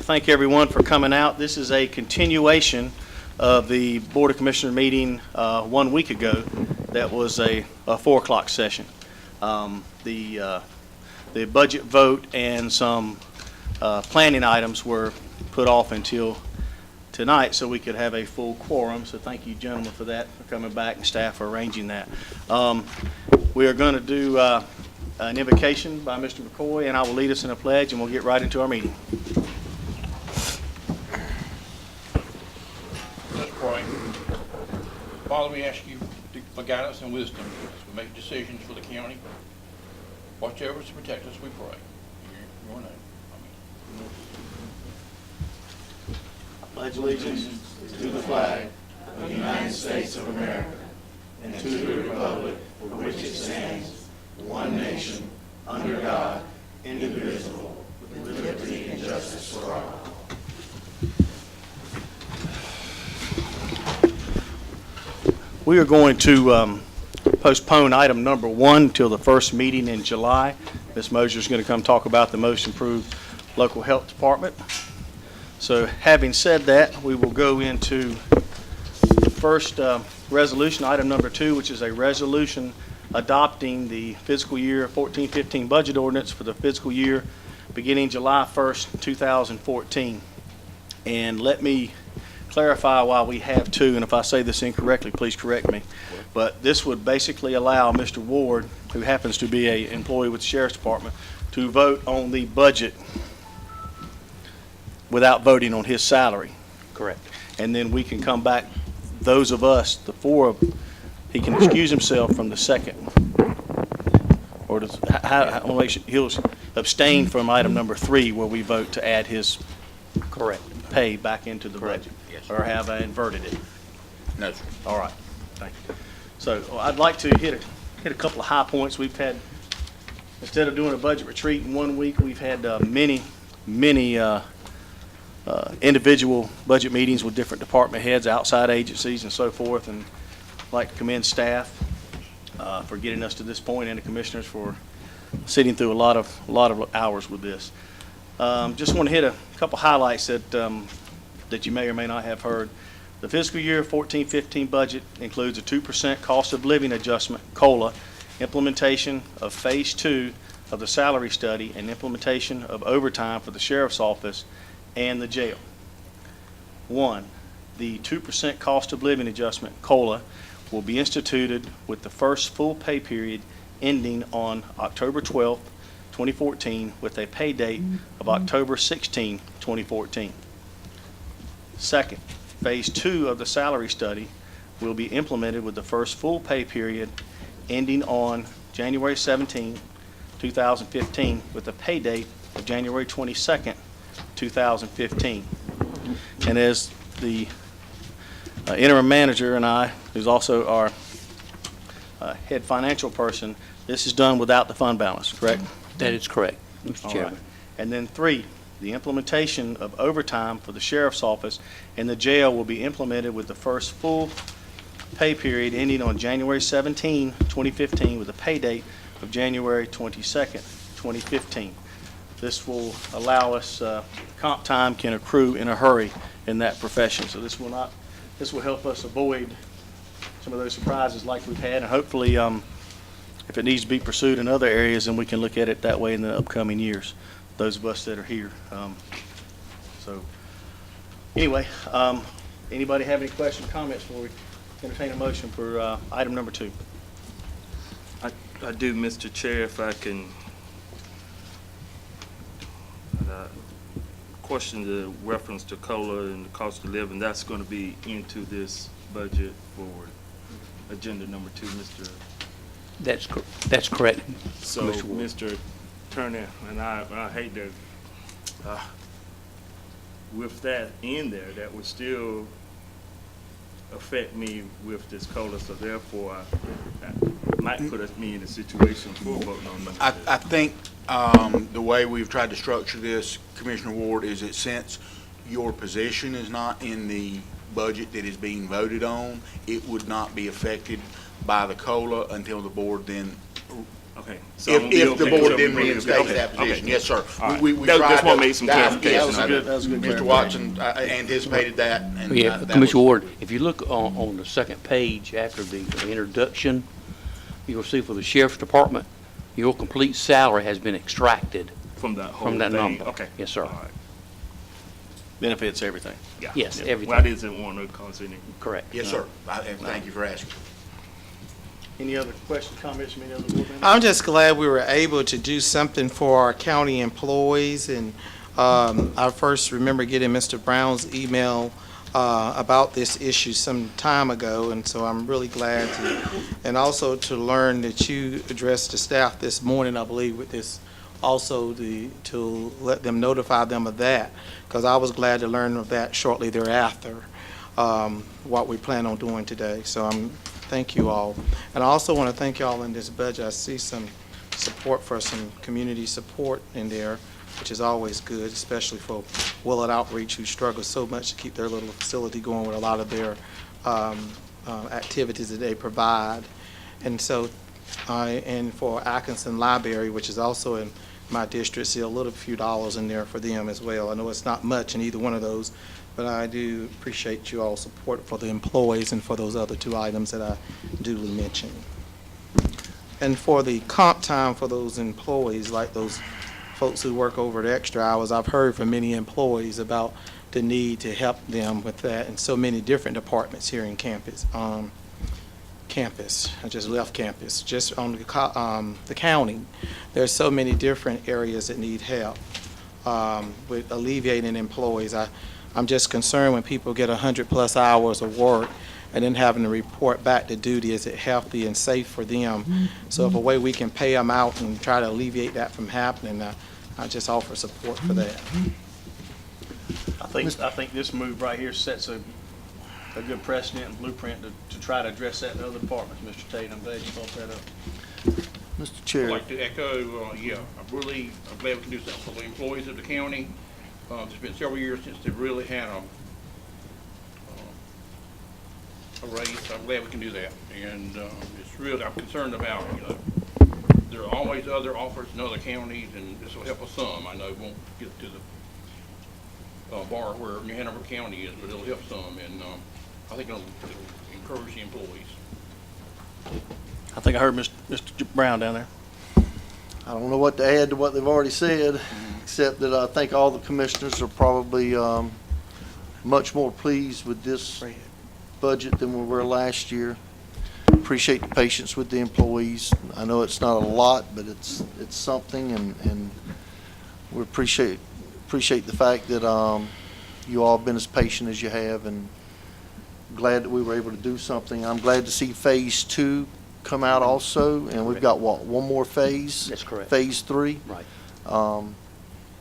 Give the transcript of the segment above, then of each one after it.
Thank everyone for coming out. This is a continuation of the Board of Commissioners meeting 1 week ago. That was a 4 o'clock session. The budget vote and some planning items were put off until tonight so we could have a full quorum. So thank you, gentlemen, for that, for coming back, and staff for arranging that. We are going to do an invocation by Mr. McCoy, and I will lead us in a pledge, and we'll get right into our meeting. Let's pray. Father, we ask you for guidance and wisdom as we make decisions for the county. Watch over us and protect us, we pray. In your name. Amen. I pledge allegiance to the flag of the United States of America and to the republic for which it stands, one nation, under God, indivisible, with liberty and justice for all. We are going to postpone item number 1 until the first meeting in July. Ms. Mosier is going to come talk about the most improved local health department. So having said that, we will go into the first resolution, item number 2, which is a resolution adopting the fiscal year 14-15 budget ordinance for the fiscal year beginning July 1st, 2014. And let me clarify why we have 2, and if I say this incorrectly, please correct me. But this would basically allow Mr. Ward, who happens to be an employee with the Sheriff's Department, to vote on the budget without voting on his salary. Correct. And then we can come back, those of us, the 4 of, he can excuse himself from the second. Or does, he'll abstain from item number 3 where we vote to add his Correct. pay back into the Correct. budget. Yes. Or have I inverted it? No, sir. All right, thank you. So I'd like to hit a couple of high points. We've had, instead of doing a budget retreat in 1 week, we've had many individual budget meetings with different department heads, outside agencies, and so forth. And I'd like to commend staff for getting us to this point, and the commissioners for sitting through a lot of hours with this. Just want to hit a couple highlights that you may or may not have heard. The fiscal year 14-15 budget includes a 2% cost of living adjustment, COLA, implementation of phase 2 of the salary study, and implementation of overtime for the sheriff's office and the jail. 1, the 2% cost of living adjustment, COLA, will be instituted with the first full pay period ending on October 12th, 2014, with a pay date of October 16, 2014. Second, phase 2 of the salary study will be implemented with the first full pay period ending on January 17, 2015, with a pay date of January 22nd, 2015. And as the interim manager and I, who's also our head financial person, this is done without the fund balance, correct? That is correct, Mr. All Chairman. right. And then 3, the implementation of overtime for the sheriff's office and the jail will be implemented with the first full pay period ending on January 17, 2015, with a pay date of January 22nd, 2015. This will allow us, comp time can accrue in a hurry in that profession. So this will help us avoid some of those surprises like we've had, and hopefully if it needs to be pursued in other areas, then we can look at it that way in the upcoming years, those of us that are here. So anyway, anybody have any questions or comments before we entertain a motion for item number 2? I do, Mr. Chair, if I can question the reference to COLA and the cost of living. That's going to be into this budget for agenda number 2, Mr. That's correct. So, Mr. Turner, and I hate that with that in there, that would still affect me with this COLA. So therefore, I might put me in a situation for voting on this. I think the way we've tried to structure this, Commissioner Ward, is that since your position is not in the budget that is being voted on, it would not be affected by the COLA until the board then Okay. So I'm If gonna the be board okay. didn't reinstate Okay, that okay. position, yes, sir. All right. We That- tried just wanna to- make some that- clarification yes, on that. That was a good Mr. clarification. Watson anticipated that, and Yeah, that Commissioner was- Ward, if you look on the second page after the introduction, you'll see for the sheriff's department, your complete salary has been extracted From that whole from that thing. number. Okay. Yes, sir. All right. Benefits everything. Yeah. Yes, Yeah. everything. Well, I didn't want to cause any. Correct. Yes, sir. And thank you for asking. Any other questions, comments from any other board members? I'm just glad we were able to do something for our county employees, and I first remember getting Mr. Brown's email about this issue some time ago, and so I'm really glad to, and also to learn that you addressed the staff this morning, I believe, with this, also to let them notify them of that, because I was glad to learn of that shortly thereafter, what we plan on doing today. So thank you all. And I also want to thank you all in this budget. I see some support for some community support in there, which is always good, especially for Willard Outreach, who struggles so much to keep their little facility going with a lot of their activities that they provide. And so, and for Atkinson Library, which is also in my district, see a little few dollars in there for them as well. I know it's not much in either one of those, but I do appreciate you all's support for the employees and for those other two items that I duly mentioned. And for the comp time for those employees, like those folks who work over the extra hours, I've heard from many employees about the need to help them with that in so many different departments here in campus. I just left campus. Just on the county, there's so many different areas that need help with alleviating employees. I'm just concerned when people get 100+ hours of work and then having to report back to duty. Is it healthy and safe for them? So if a way we can pay them out and try to alleviate that from happening, I just offer support for that. I think this move right here sets a good precedent and blueprint to try to address that in other departments, Mr. Tate. I'm glad you brought that up. Mr. I'd Chair, like to echo, I'm glad we can do something for the employees of the county. It's been several years since they've really had a raise. I'm glad we can do that. And it's really, I'm concerned about, there are always other offers in other counties, and this will help us some. I know it won't get to the bar where New Hanover County is, but it'll help some, and I think it'll encourage the employees. I think I heard Mr. Brown down there. I don't know what to add to what they've already said, except that I think all the commissioners are probably much more pleased with this budget than we were last year. Appreciate the patience with the employees. I know it's not a lot, but it's something, and we appreciate the fact that you all have been as patient as you have, and glad that we were able to do something. I'm glad to see Phase 2 come out also, and we've got, one more phase? That's correct. Phase 3? Right.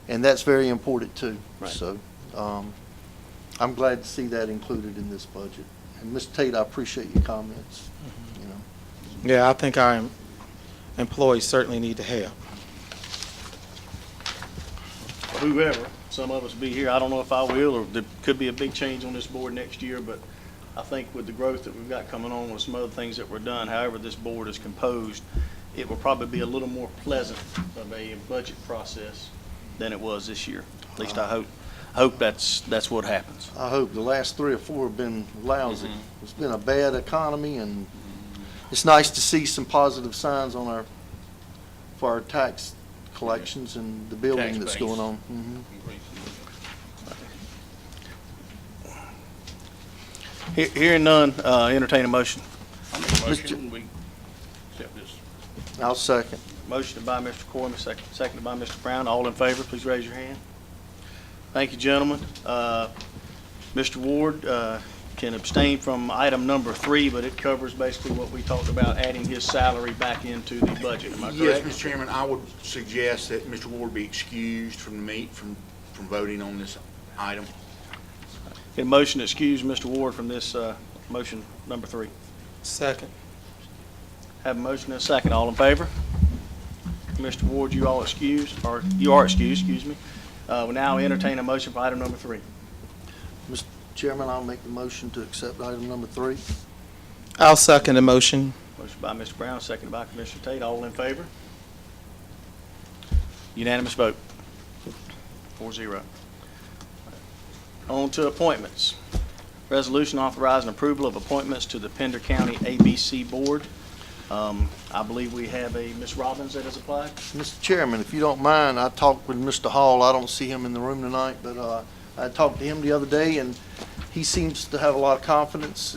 And that's very important too. Right. So I'm glad to see that included in this budget. And Mr. Tate, I appreciate your comments. You know. Yeah, I think our employees certainly need to help. Whoever, some of us be here, I don't know if I will, or there could be a big change on this board next year, but I think with the growth that we've got coming on with some other things that were done, however this board is composed, it will probably be a little more pleasant of a budget process than it was this year. At least I hope that's what happens. I hope. The last 3 or 4 have been lousy. It's been a bad economy, and it's nice to see some positive signs on for our tax collections and the building Tax that's base. going on. Mhm. Hearing none, entertain a motion. I make a motion, we accept this. I'll second. Motion by Mr. Corman, seconded by Mr. Brown. All in favor, please raise your hand. Thank you, gentlemen. Mr. Ward can abstain from item number 3, but it covers basically what we talked about, adding his salary back into the budget. Am I Yes, correct? Mr. Chairman, I would suggest that Mr. Ward be excused from voting on this item. Get a motion to excuse Mr. Ward from this motion number 3. Second. Have a motion and a second. All in favor? Mr. Ward, you are excused, excuse me. We now entertain a motion for item number 3. Mr. Chairman, I'll make the motion to accept item number 3. I'll second the motion. Motion by Mr. Brown, seconded by Commissioner Tate. All in favor? Unanimous vote. 4-0. On to appointments. Resolution authorizing approval of appointments to the Pender County ABC Board. I believe we have a Ms. Robbins that has applied. Mr. Chairman, if you don't mind, I talked with Mr. Hall. I don't see him in the room tonight, but I talked to him the other day, and he seems to have a lot of confidence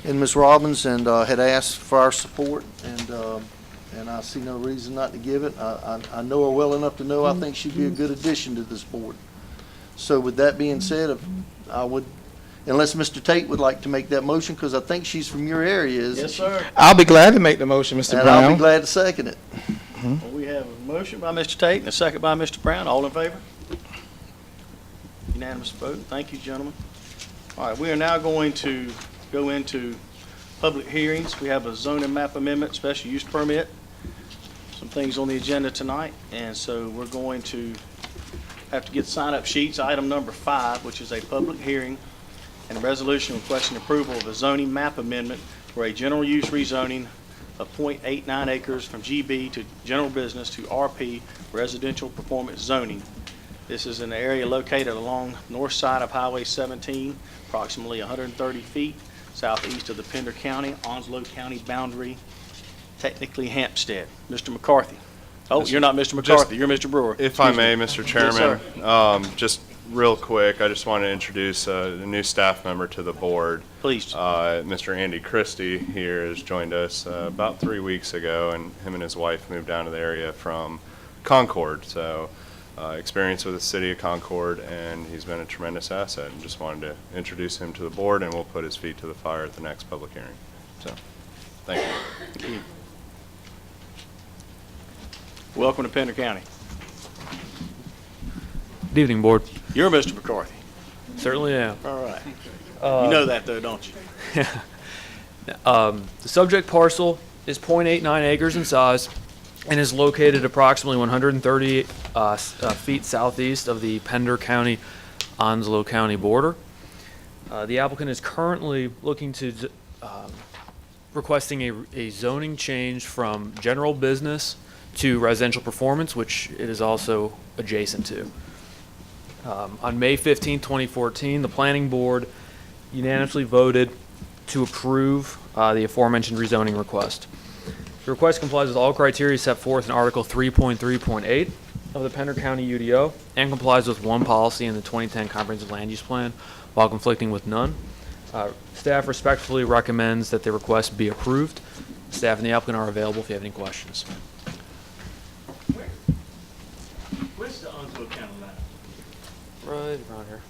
in Ms. Robbins, and had asked for our support, and I see no reason not to give it. I know her well enough to know I think she'd be a good addition to this board. So with that being said, I would, unless Mr. Tate would like to make that motion, because I think she's from your area, isn't she? sir. I'll be glad to make the motion, Mr. And I'll be Brown. glad to second it. Well, we have a motion by Mr. Tate and a second by Mr. Brown. All in favor? Unanimous vote. Thank you, gentlemen. All right, we are now going to go into public hearings. We have a zoning map amendment, special use permit, some things on the agenda tonight, and so we're going to have to get sign-up sheets. Item number 5, which is a public hearing and a resolution requesting approval of a zoning map amendment for a general use rezoning of .89 acres from GB to general business to RP residential performance zoning. This is an area located along north side of Highway 17, approximately 130 feet southeast of the Pender County, Onslow County boundary, technically Hampstead. Mr. McCarthy. Oh, you're not Mr. McCarthy, you're Mr. Brewer. If I Excuse may, me. Mr. Yes, Chairman, just real quick, I just want to introduce a new staff member to the board. Please. Mr. Andy Christie here has joined us about 3 weeks ago, and him and his wife moved down to the area from Concord. So experience with the city of Concord, and he's been a tremendous asset, and just wanted to introduce him to the board, and we'll put his feet to the fire at the next public hearing. So, thank you. Thank you. Welcome to Pender County. Good evening, Board. You're Mr. McCarthy. Certainly am. All right. You know that, though, don't you? The subject parcel is .89 acres in size and is located approximately 130 feet southeast of the Pender County, Onslow County border. The applicant is currently looking to requesting a zoning change from general business to residential performance, which it is also adjacent to. On May 15, 2014, the Planning Board unanimously voted to approve the aforementioned rezoning request. The request complies with all criteria set forth in Article 3.3.8 of the Pender County UDO and complies with one policy in the 2010 Comprehensive Land Use Plan while conflicting with none. Staff respectfully recommends that the request be approved. Staff and the applicant are available if you have any questions. Where's the Onslow County line? Right around here.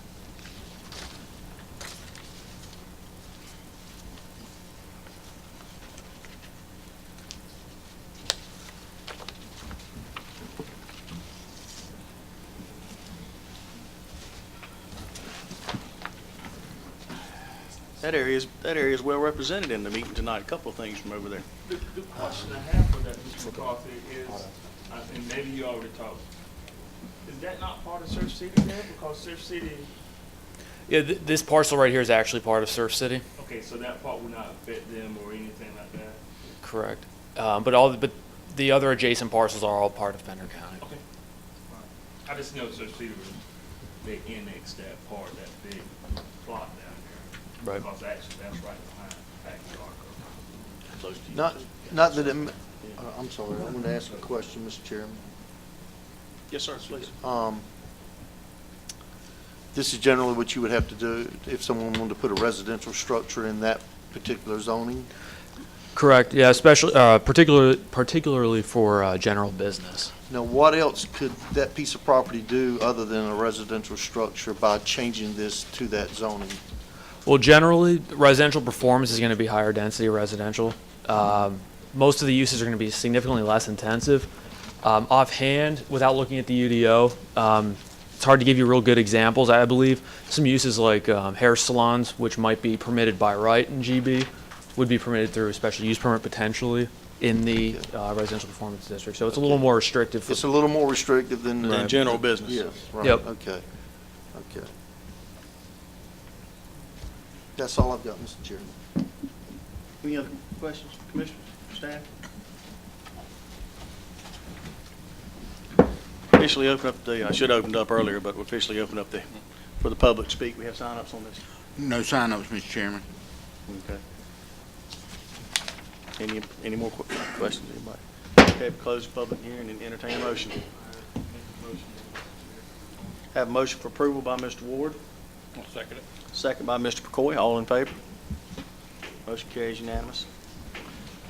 That area is well represented in the meeting tonight. A couple of things from over there. The question I have for that, Mr. McCarthy, is, and maybe you already talked, is that not part of Surf City there? Because Surf City, Yeah, this parcel right here is actually part of Surf City. okay, so that part will not affect them or anything like that? Correct. But the other adjacent parcels are all part of Pender County. Okay. All right. I just know Surf City was, they annexed that part, that big plot down there. Right. Because actually, that's right behind backyard. Close to you. Not that it, I'm sorry, I want to ask a question, Mr. Chairman. Yes, sir, please. This is generally what you would have to do if someone wanted to put a residential structure in that particular zoning? Correct. Yeah, especially particularly for general business. Now, what else could that piece of property do other than a residential structure by changing this to that zoning? Well, generally, residential performance is going to be higher density residential. Most of the uses are going to be significantly less intensive. Offhand, without looking at the UDO, it's hard to give you real good examples. I believe some uses like hair salons, which might be permitted by right in GB, would be permitted through a special use permit potentially in the residential performance district. So it's a little more restrictive. It's a little more restrictive than. Than general business. Yes, right, Yep. okay, okay. That's all I've got, Mr. Chairman. Any other questions, commissioners, staff? officially open up I should have opened up earlier, but we officially open up for the public to speak. We have sign-ups on this. No sign-ups, Mr. Chairman. Okay. Any more questions, anybody? Okay, close the public hearing and entertain a motion. Have a motion for approval by Mr. Ward, I'll second it. second by Mr. McCoy. All in favor? Motion carries unanimous.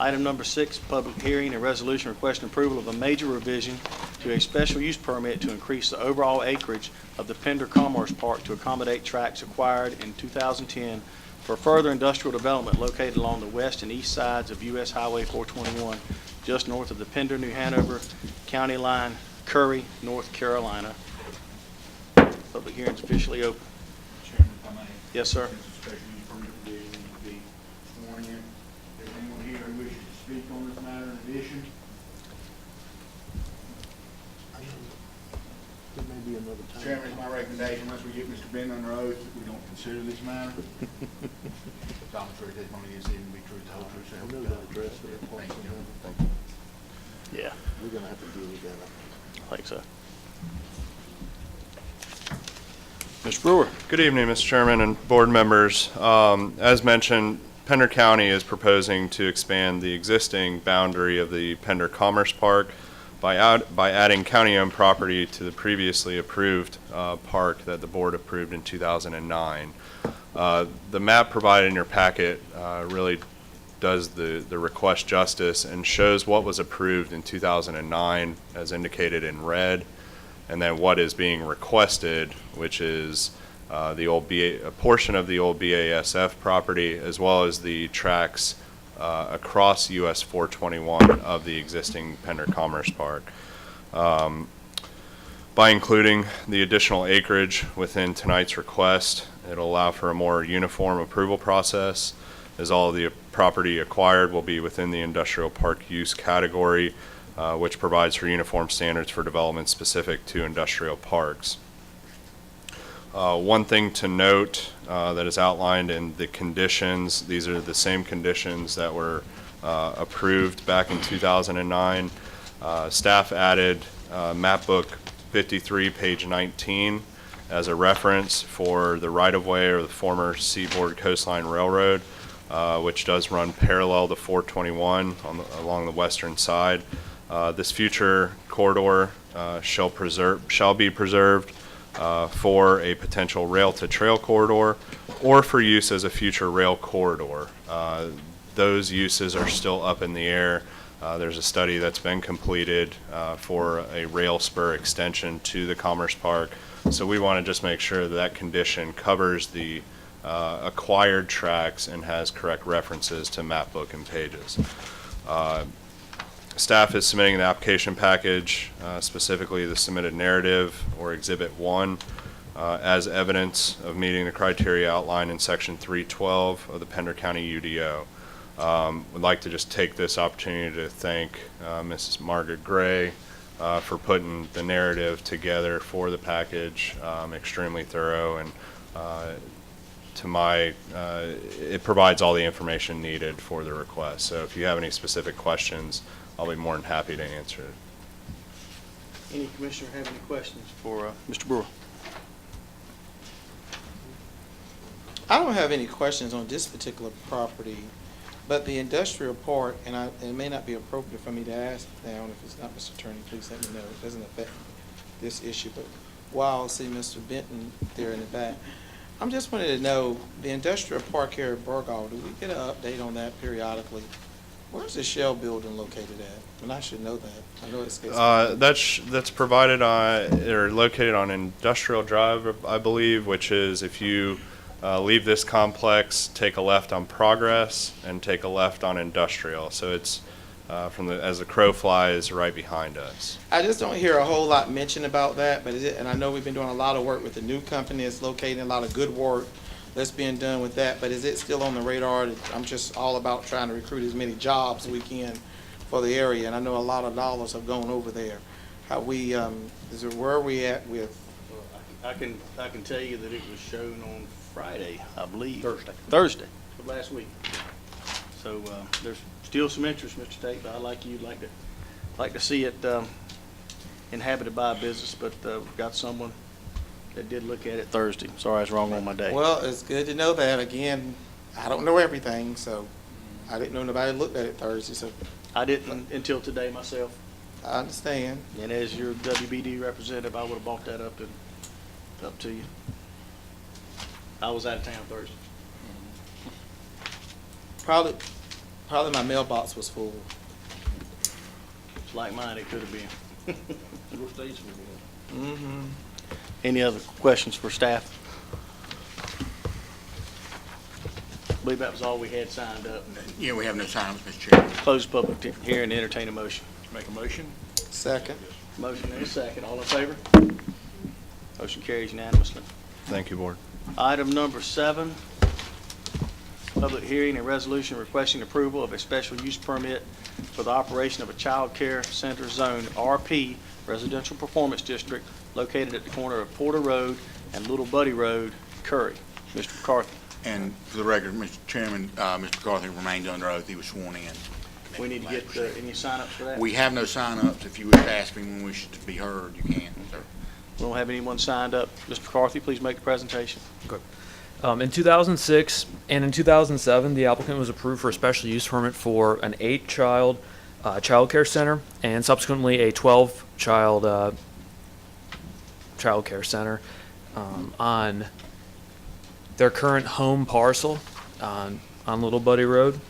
Item number 6, public hearing and resolution requesting approval of a major revision to a special use permit to increase the overall acreage of the Pender Commerce Park to accommodate tracts acquired in 2010 for further industrial development located along the west and east sides of U.S. Highway 421, just north of the Pender, New Hanover County line, Curry, North Carolina. Public hearing is officially open. Chairman, if I may. Yes, sir. This is a special use permit provision needs to be sworn in. Is there anyone here who wishes to speak on this matter in addition? There may be another time. Chairman, it's my recommendation, unless we get Mr. Ben on the oath, that we don't consider this matter. Tom, sure his testimony is even be true, the whole truth, so help I know you that God. address there. Thank you, gentlemen. Thank you. Yeah, We're gonna have to deal with that. I think so. Mr. Brewer. Good evening, Mr. Chairman and board members. As mentioned, Pender County is proposing to expand the existing boundary of the Pender Commerce Park by adding county-owned property to the previously approved park that the board approved in 2009. The map provided in your packet really does the request justice and shows what was approved in 2009 as indicated in red, and then what is being requested, which is a portion of the old BASF property, as well as the tracks across US 421 of the existing Pender Commerce Park. By including the additional acreage within tonight's request, it'll allow for a more uniform approval process, as all of the property acquired will be within the industrial park use category, which provides for uniform standards for development specific to industrial parks. One thing to note that is outlined in the conditions, these are the same conditions that were approved back in 2009. Staff added map book 53, page 19, as a reference for the right-of-way or the former Seaboard Coastline Railroad, which does run parallel to 421 along the western side. This future corridor shall be preserved for a potential rail-to-trail corridor or for use as a future rail corridor. Those uses are still up in the air. There's a study that's been completed for a rail spur extension to the Commerce Park. So we want to just make sure that that condition covers the acquired tracks and has correct references to map book and pages. Staff is submitting the application package, specifically the submitted narrative or Exhibit 1, as evidence of meeting the criteria outlined in Section 312 of the Pender County UDO. Would like to just take this opportunity to thank Mrs. Margaret Gray for putting the narrative together for the package, extremely thorough, and it provides all the information needed for the request. So if you have any specific questions, I'll be more than happy to answer it. Any commissioner have any questions for Mr. Brewer? I don't have any questions on this particular property, but the industrial park, and it may not be appropriate for me to ask now, if it's not, Mr. Attorney, please let me know. It doesn't affect this issue, but while I see Mr. Benton there in the back, I'm just wanting to know, the industrial park here at Burgaw, do we get an update on that periodically? Where's the Shell building located at? And I should know that. I know it's. That's provided on, or located on Industrial Drive, I believe, which is if you leave this complex, take a left on Progress, and take a left on Industrial. So it's as the crow flies, right behind us. I just don't hear a whole lot mentioned about that, but and I know we've been doing a lot of work with the new company. It's located, a lot of good work that's being done with that, but is it still on the radar? I'm just all about trying to recruit as many jobs as we can for the area, and I know a lot of dollars have gone over there. How where are we at with? I can tell you that it was shown on Friday, I believe. Thursday of last week. So there's still some interest, Mr. Tate, but I'd like to see it inhabited by a business, but we've got someone that did look at it Thursday. Sorry, I was wrong on my day. Well, it's good to know that. Again, I don't know everything, so I didn't know nobody looked at it Thursday, so I didn't until today myself. I understand. And as your WBD representative, I would have brought that up to you. I was out of town Thursday. Probably my mailbox was full. It's like mine, it could have been. Your state's will be Mm-hmm. Any other questions for staff? I believe that was all we had signed up. Yeah, we have no signs, Mr. Chairman. Close the public hearing and entertain a motion. Make a motion? Second. Motion and a second. All in favor? Motion carries unanimously. Thank you, Board. Item number 7, public hearing and resolution requesting approval of a special use permit for the operation of a child care center zone RP residential performance district located at the corner of Porter Road and Little Buddy Road, Curry. Mr. McCarthy, And for the record, Mr. Chairman, Mr. McCarthy remained under oath. He was sworn in. we need to get any sign-ups for that? We have no sign-ups. If you wish to ask me when we should be heard, you can, sir. We don't have anyone signed up. Mr. McCarthy, please make the presentation. In 2006 and in 2007, the applicant was approved for a special use permit for an 8-child child care center and subsequently a 12-child child care center on their current home parcel on Little Buddy Road.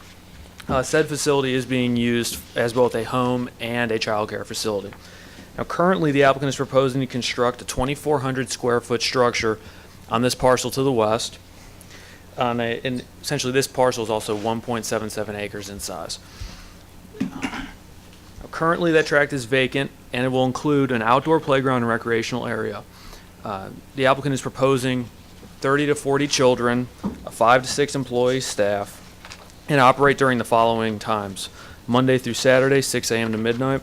Said facility is being used as both a home and a child care facility. Now, currently, the applicant is proposing to construct a 2,400 square foot structure on this parcel to the west. And essentially, this parcel is also 1.77 acres in size. Now, currently, that tract is vacant, and it will include an outdoor playground and recreational area. The applicant is proposing 30 to 40 children, a 5 to 6 employee staff, and operate during the following times: Monday through Saturday, 6 a.m. to midnight,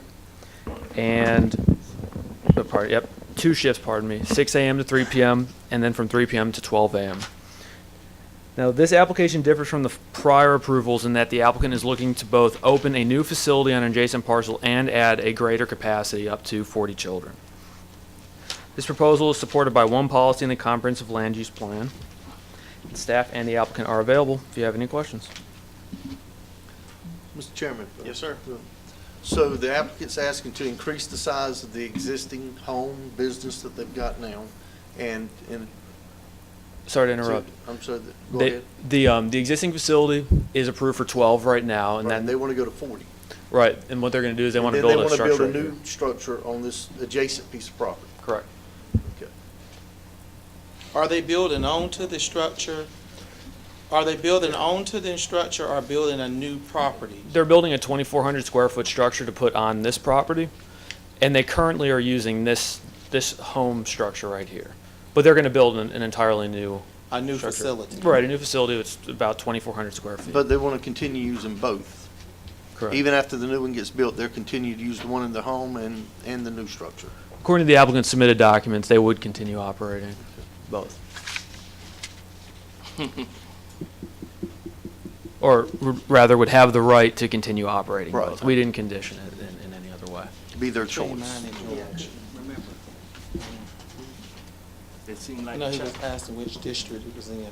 and 2 shifts, 6 a.m. to 3 p.m., and then from 3 p.m. to 12 a.m. Now, this application differs from the prior approvals in that the applicant is looking to both open a new facility on an adjacent parcel and add a greater capacity up to 40 children. This proposal is supported by one policy in the comprehensive land use plan. The staff and the applicant are available if you have any questions. Mr. Chairman. Yes, sir. So the applicant's asking to increase the size of the existing home business that they've got now, and Sorry to interrupt. I'm sorry, go ahead. The existing facility is approved for 12 right now, and Right, then they want to go to 40. right. And what they're going to do is they want to And then build a they structure. want to right build a new structure on this adjacent piece of property. here. Correct. Okay. Are they building onto the structure? Are they building onto the structure or building a new property? They're building a 2,400 square foot structure to put on this property, and they currently are using this home structure right here. But they're going to build an entirely new A new structure. facility? Right, a new facility that's about 2,400 square feet. But they want to continue using both. Correct. Even after the new one gets built, they'll continue to use the one in the home and the new structure. According to the applicant's submitted documents, they would continue operating both. Or rather, would have the right to continue operating Right. both. We didn't condition it in any other way. Be their Show you choice. mine in George. Remember, it seemed I like. know he was asking which district it was in.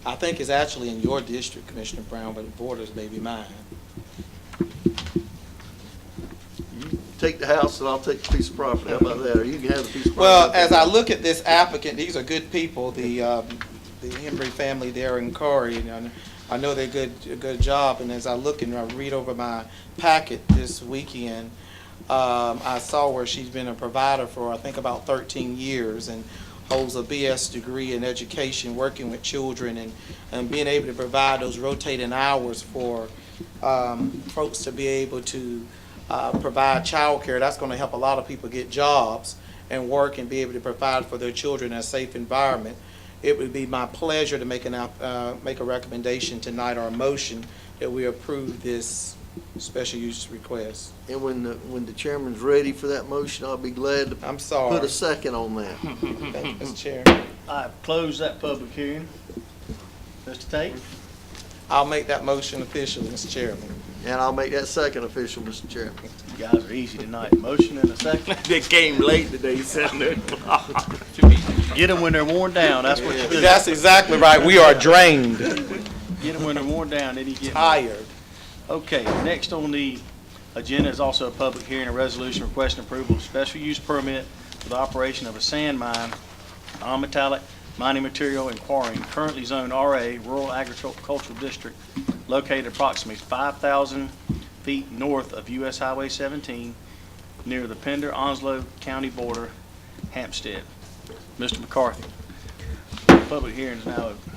I think it's actually in your district, Commissioner Brown, but it borders maybe mine. Take the house and I'll take the piece of property. How about that? Or you can have the piece of property. Well, as I look at this applicant, these are good people, the Henry family there in Corey, and I know they're a good job, and as I look and I read over my packet this weekend, I saw where she's been a provider for, I think, about 13 years, and holds a BS degree in education, working with children, and being able to provide those rotating hours for folks to be able to provide childcare. That's going to help a lot of people get jobs and work and be able to provide for their children in a safe environment. It would be my pleasure to make a recommendation tonight, or a motion, that we approve this special use request. And when the chairman's ready for that motion, I'll be glad to I'm sorry. put a second on that. Thank you, Mr. Chair. I've closed that public hearing. Mr. Tate? I'll make that motion official, Mr. Chairman. And I'll make that second official, Mr. Chairman. You guys are easy tonight. Motion and a second. They came late today, 7 o'clock. Get them when they're worn down. That's what you do. That's exactly right. We are drained, Get them when they're worn down, then you get. tired. Okay, next on the agenda is also a public hearing, a resolution requesting approval of special use permit for the operation of a sand mine, non-metallic mining material and quarrying, currently zoned RA, Rural Agricultural District, located approximately 5,000 feet north of US Highway 17, near the Pender-Onslow County border, Hampstead. Mr. McCarthy, public hearing is now open.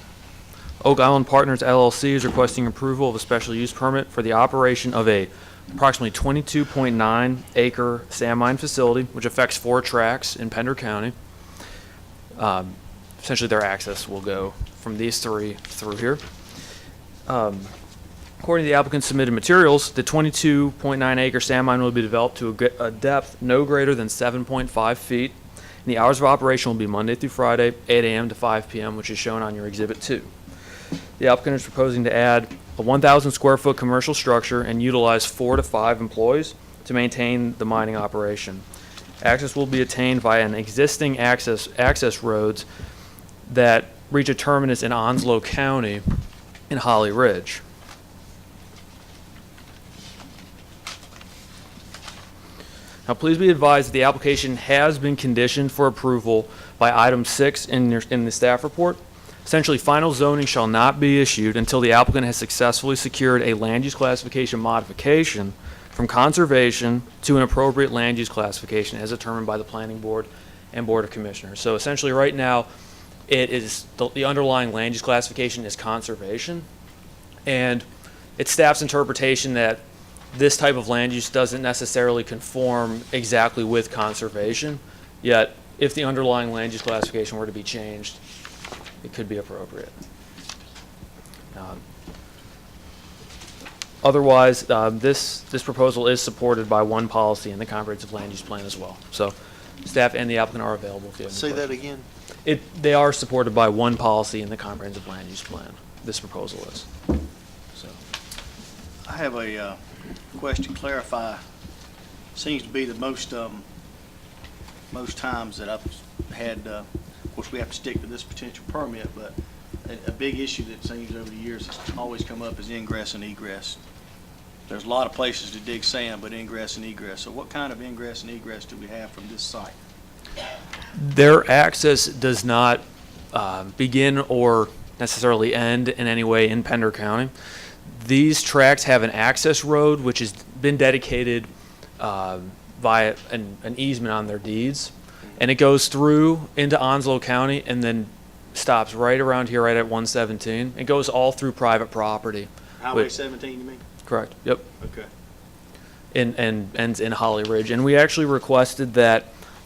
Oak Island Partners LLC is requesting approval of a special use permit for the operation of a approximately 22.9 acre sand mine facility, which affects 4 tracts in Pender County. Essentially, their access will go from these 3 through here. According to the applicant's submitted materials, the 22.9 acre sand mine will be developed to a depth no greater than 7.5 feet. And the hours of operation will be Monday through Friday, 8 a.m. to 5 p.m., which is shown on your Exhibit 2. The applicant is proposing to add a 1,000 square foot commercial structure and utilize 4 to 5 employees to maintain the mining operation. Access will be attained via an existing access roads that reach a terminus in Onslow County in Holly Ridge. Now, please be advised that the application has been conditioned for approval by item 6 in the staff report. Essentially, final zoning shall not be issued until the applicant has successfully secured a land use classification modification from conservation to an appropriate land use classification as determined by the planning board and board of commissioners. So essentially, right now, it is the underlying land use classification is conservation, and it's staff's interpretation that this type of land use doesn't necessarily conform exactly with conservation, yet if the underlying land use classification were to be changed, it could be appropriate. Otherwise, this proposal is supported by one policy in the comprehensive land use plan as well. So staff and the applicant are available if you have any Say that questions. again. They are supported by one policy in the comprehensive land use plan. This proposal is. So. I have a question, clarify. Seems to be the most times that I've had, of course, we have to stick to this potential permit, but a big issue that seems over the years has always come up is ingress and egress. There's a lot of places to dig sand, but ingress and egress. So what kind of ingress and egress do we have from this site? Their access does not begin or necessarily end in any way in Pender County. These tracts have an access road which has been dedicated via an easement on their deeds, and it goes through into Onslow County and then stops right around here, right at 117. It goes all through private property. Highway 17, you mean? Correct. Yep. Okay. And ends in Holly Ridge. And we actually requested that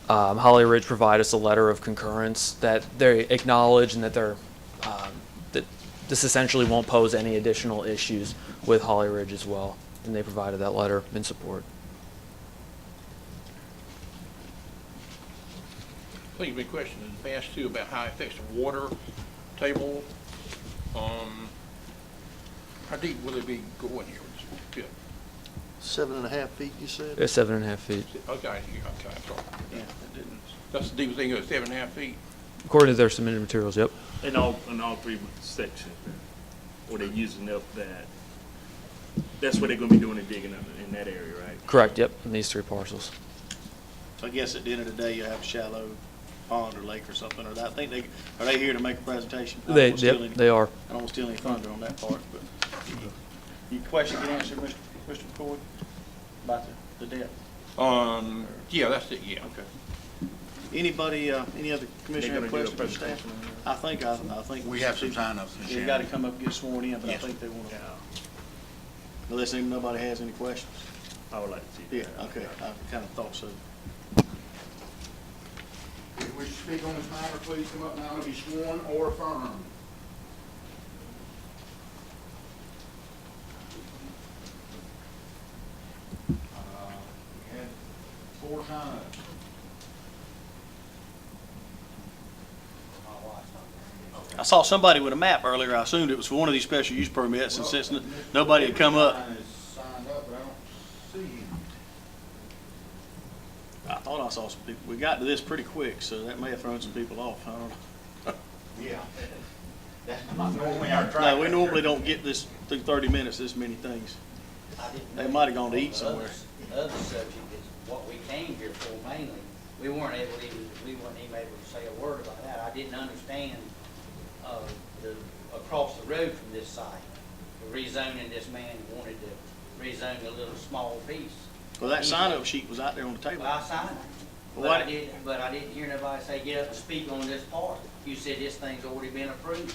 Holly Ridge provide us a letter of concurrence that they acknowledge and that they're that this essentially won't pose any additional issues with Holly Ridge as well. And they provided that letter in support. I think you've been questioned in the past too about how it affects the water table. How deep will it be going here? Good. 7.5 feet, you said? It's 7.5 feet. Okay, I'm sorry. Yeah, it didn't. That's the deepest thing, 7.5 feet. According to their submitted materials, yep. In all 3 sections, where they're using up that, that's what they're gonna be doing and digging up in that area, right? Correct, yep, in these 3 parcels. So I guess at the end of the day, you have a shallow pond or lake or something, or that. I think are they here to make a presentation? I don't wanna steal any- They are. I don't want to steal any thunder on that part, but your question get answered, Mr. McCoy, about the debt? Yeah, that's it, yeah. Okay. Anybody, any other commissioner have They're gonna questions do a for staff? I think. We have some sign-ups. Ms. You Shannon. gotta come up and get sworn in, but I Yes. think they want to, unless even nobody has any questions. I would like to see Yeah, that. okay, I kind of thought so. If you wish to speak on this matter, please come up now and be sworn or affirmed. We had 4 sign-ups. I saw somebody with a map earlier. I assumed it was for one of these special use permits, and since nobody had come up. Sign is signed I thought I saw some people, we got to this pretty quick, so that may have thrown some people off, I don't know. Yeah. That's not normally our track. No, we normally don't get this through 30 minutes, this many things. They might have gone to eat somewhere. The other subject is what we came here for mainly. We weren't even able to say a word about that. I didn't understand, across the road from this site, the rezoning this man wanted to rezone a little small piece. Well, that sign-up sheet was out there on the table. Well, I signed it. Well, why But I didn't hear nobody say, get up and speak on this part. You said this thing's already been approved.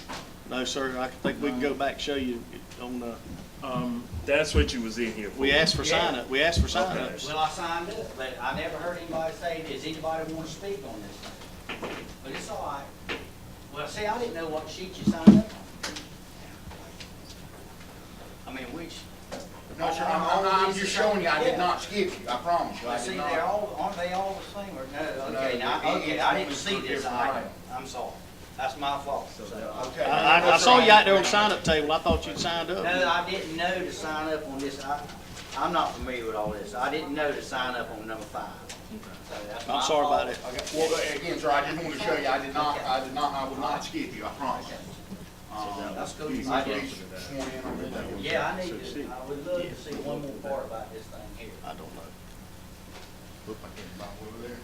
No, sir, I think we can go back and show you on the, That's what you was in here for. we asked for Yeah. sign-up, we asked for sign-ups. Well, I signed up, but I never heard anybody say, does anybody want to speak on this thing? But it's all right. Well, see, I didn't know what sheet you signed up on. I mean, which. No, sir, I'm just showing you, I did not skip you, I promise you, I See, did they're not. all, aren't they all the same, or no? No, Okay, now, it- okay, it's I only didn't see for this different item. items. I'm sorry. That's my fault. Okay. I saw you out there on the sign-up table, I thought you'd signed up. No, I didn't know to sign up on this. I'm not familiar with all this. I didn't know to sign up on number 5. So that's my I'm sorry about fault. it. Okay, well, again, sir, I just wanted to show you, I would not skip you, I promise. That's cool. You I need to did. be sworn in on everything. Yeah, I need to, I would love to see one more part about this thing here. I don't know. Look like it's about over there.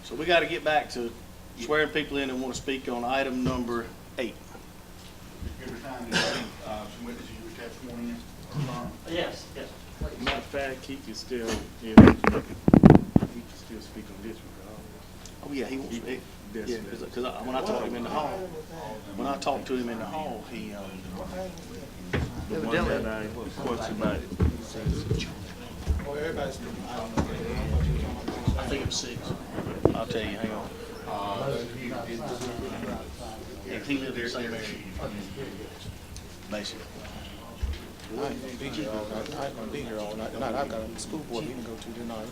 So we gotta get back to swearing people in that wanna speak on item number 8. Every time there's some witnesses you wish to have sworn in, confirmed. Yes, yes. Matter of fact, he can still, he can still speak on this regardless. Oh, yeah, he wants, yeah, Yes, cause when I talked to him in the hall, he, The one that I questioned about it. I think it was 6. I'll tell you, hang on. Yeah, he lived in the same area. Basically. I ain't gonna be here all night. Tonight, I've got a school board meeting to go to tonight.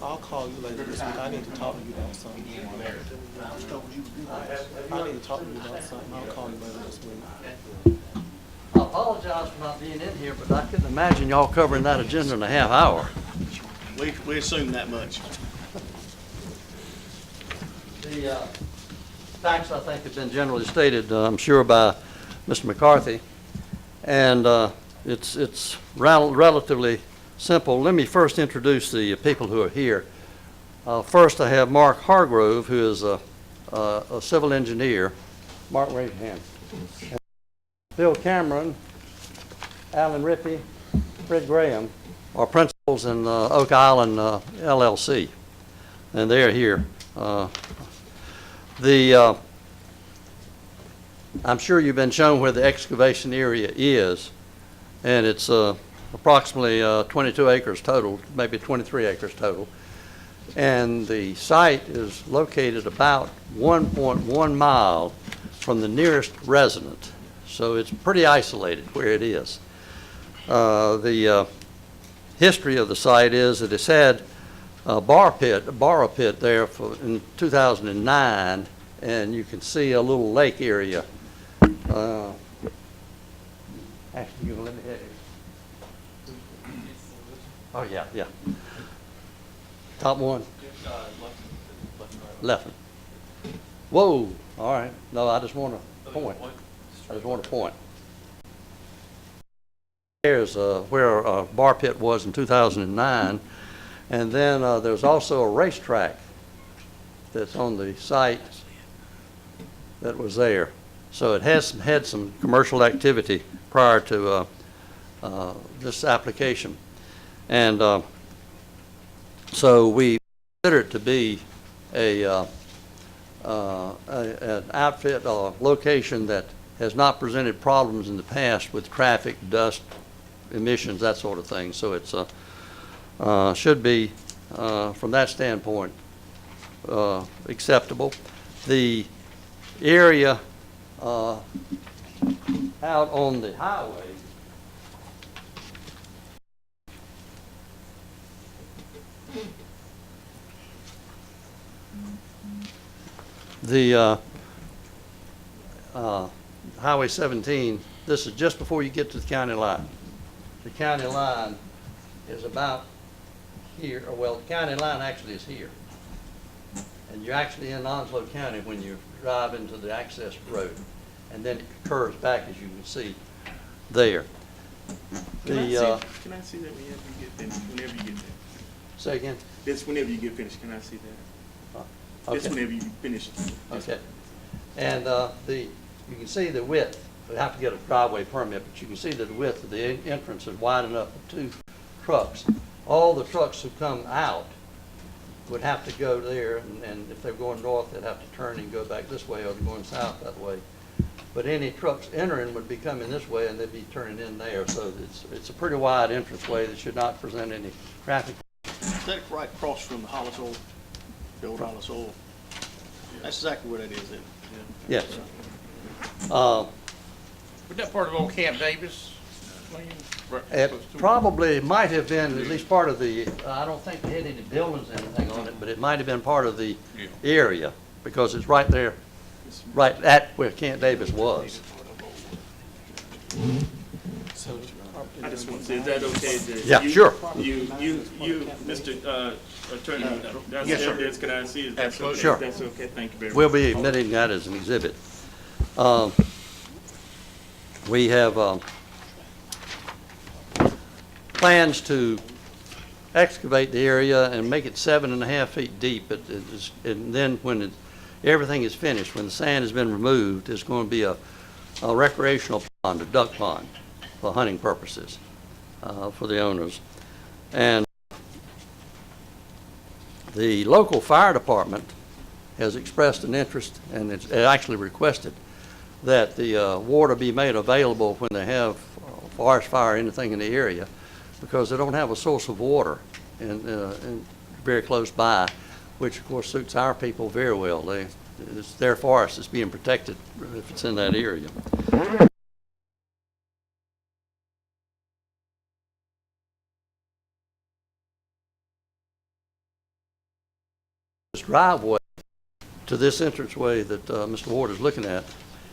I'll call you later this week. I need to talk to you about something. I need to talk to you about something. I'll call you later this week. I apologize for not being in here, but I couldn't imagine y'all covering that agenda in a half hour. We assumed that much. The facts, I think, have been generally stated, I'm sure, by Mr. McCarthy, and it's relatively simple. Let me first introduce the people who are here. First, I have Mark Hargrove, who is a civil engineer. Mark, raise your hand. Bill Cameron, Alan Rippey, Fred Graham are principals in Oak Island LLC, and they're here. I'm sure you've been shown where the excavation area is, and it's approximately 22 acres total, maybe 23 acres total. And the site is located about 1.1 mile from the nearest resident. So it's pretty isolated where it is. The history of the site is that it's had a borrow pit there in 2009, and you can see a little lake area. Actually, you can let me have it. Oh, yeah. Top one. Left. Whoa, all right. No, I just want to point. There's where a bar pit was in 2009. And then there's also a racetrack that's on the site that was there. So it has had some commercial activity prior to this application. And so we consider it to be an outfit or location that has not presented problems in the past with traffic, dust, emissions, that sort of thing. So it's should be, from that standpoint, acceptable. The area out on the highway Highway 17 this is just before you get to the county line. The county line is about here, or well, the county line actually is here. And you're actually in Onslow County when you drive into the access road. And then it curves back, as you can see there. Can I The, can I see that whenever you get finished? Whenever you get there. say again? That's whenever you get finished. Can I see that? That's Okay. whenever you finish. Okay. And you can see the width. We have to get a driveway permit, but you can see that the width of the entrance is wide enough for 2 trucks. All the trucks who come out would have to go there, and if they're going north, they'd have to turn and go back this way, or they're going south that way. But any trucks entering would be coming this way, and they'd be turning in there. So it's a pretty wide entranceway that should not present any traffic. Is that right across from the Hollis Oil, the old Hollis Oil? That's exactly where that is, then. Yes. Was that part of old Camp Davis land? It probably might have been at least part of the, I don't think they had any buildings or anything on it, but it might have been part of the area, because it's right there, right at where Camp Davis was. I just want to say, is that okay? That Yeah, you- sure. You, Mr. Attorney, that's Yes, sir. evidence, can I see? Is that Absolutely. okay? Sure. That's okay, thank you very much. We'll be admitting that as an exhibit. We have plans to excavate the area and make it 7.5 feet deep. And then when everything is finished, when the sand has been removed, there's going to be a recreational pond, a duck pond, for hunting purposes for the owners. And the local fire department has expressed an interest, and it's actually requested that the water be made available when they have forest fire or anything in the area, because they don't have a source of water in very close by, which of course suits our people very well. It's their forest that's being protected if it's in that area. This driveway to this entranceway that Mr. Ward is looking at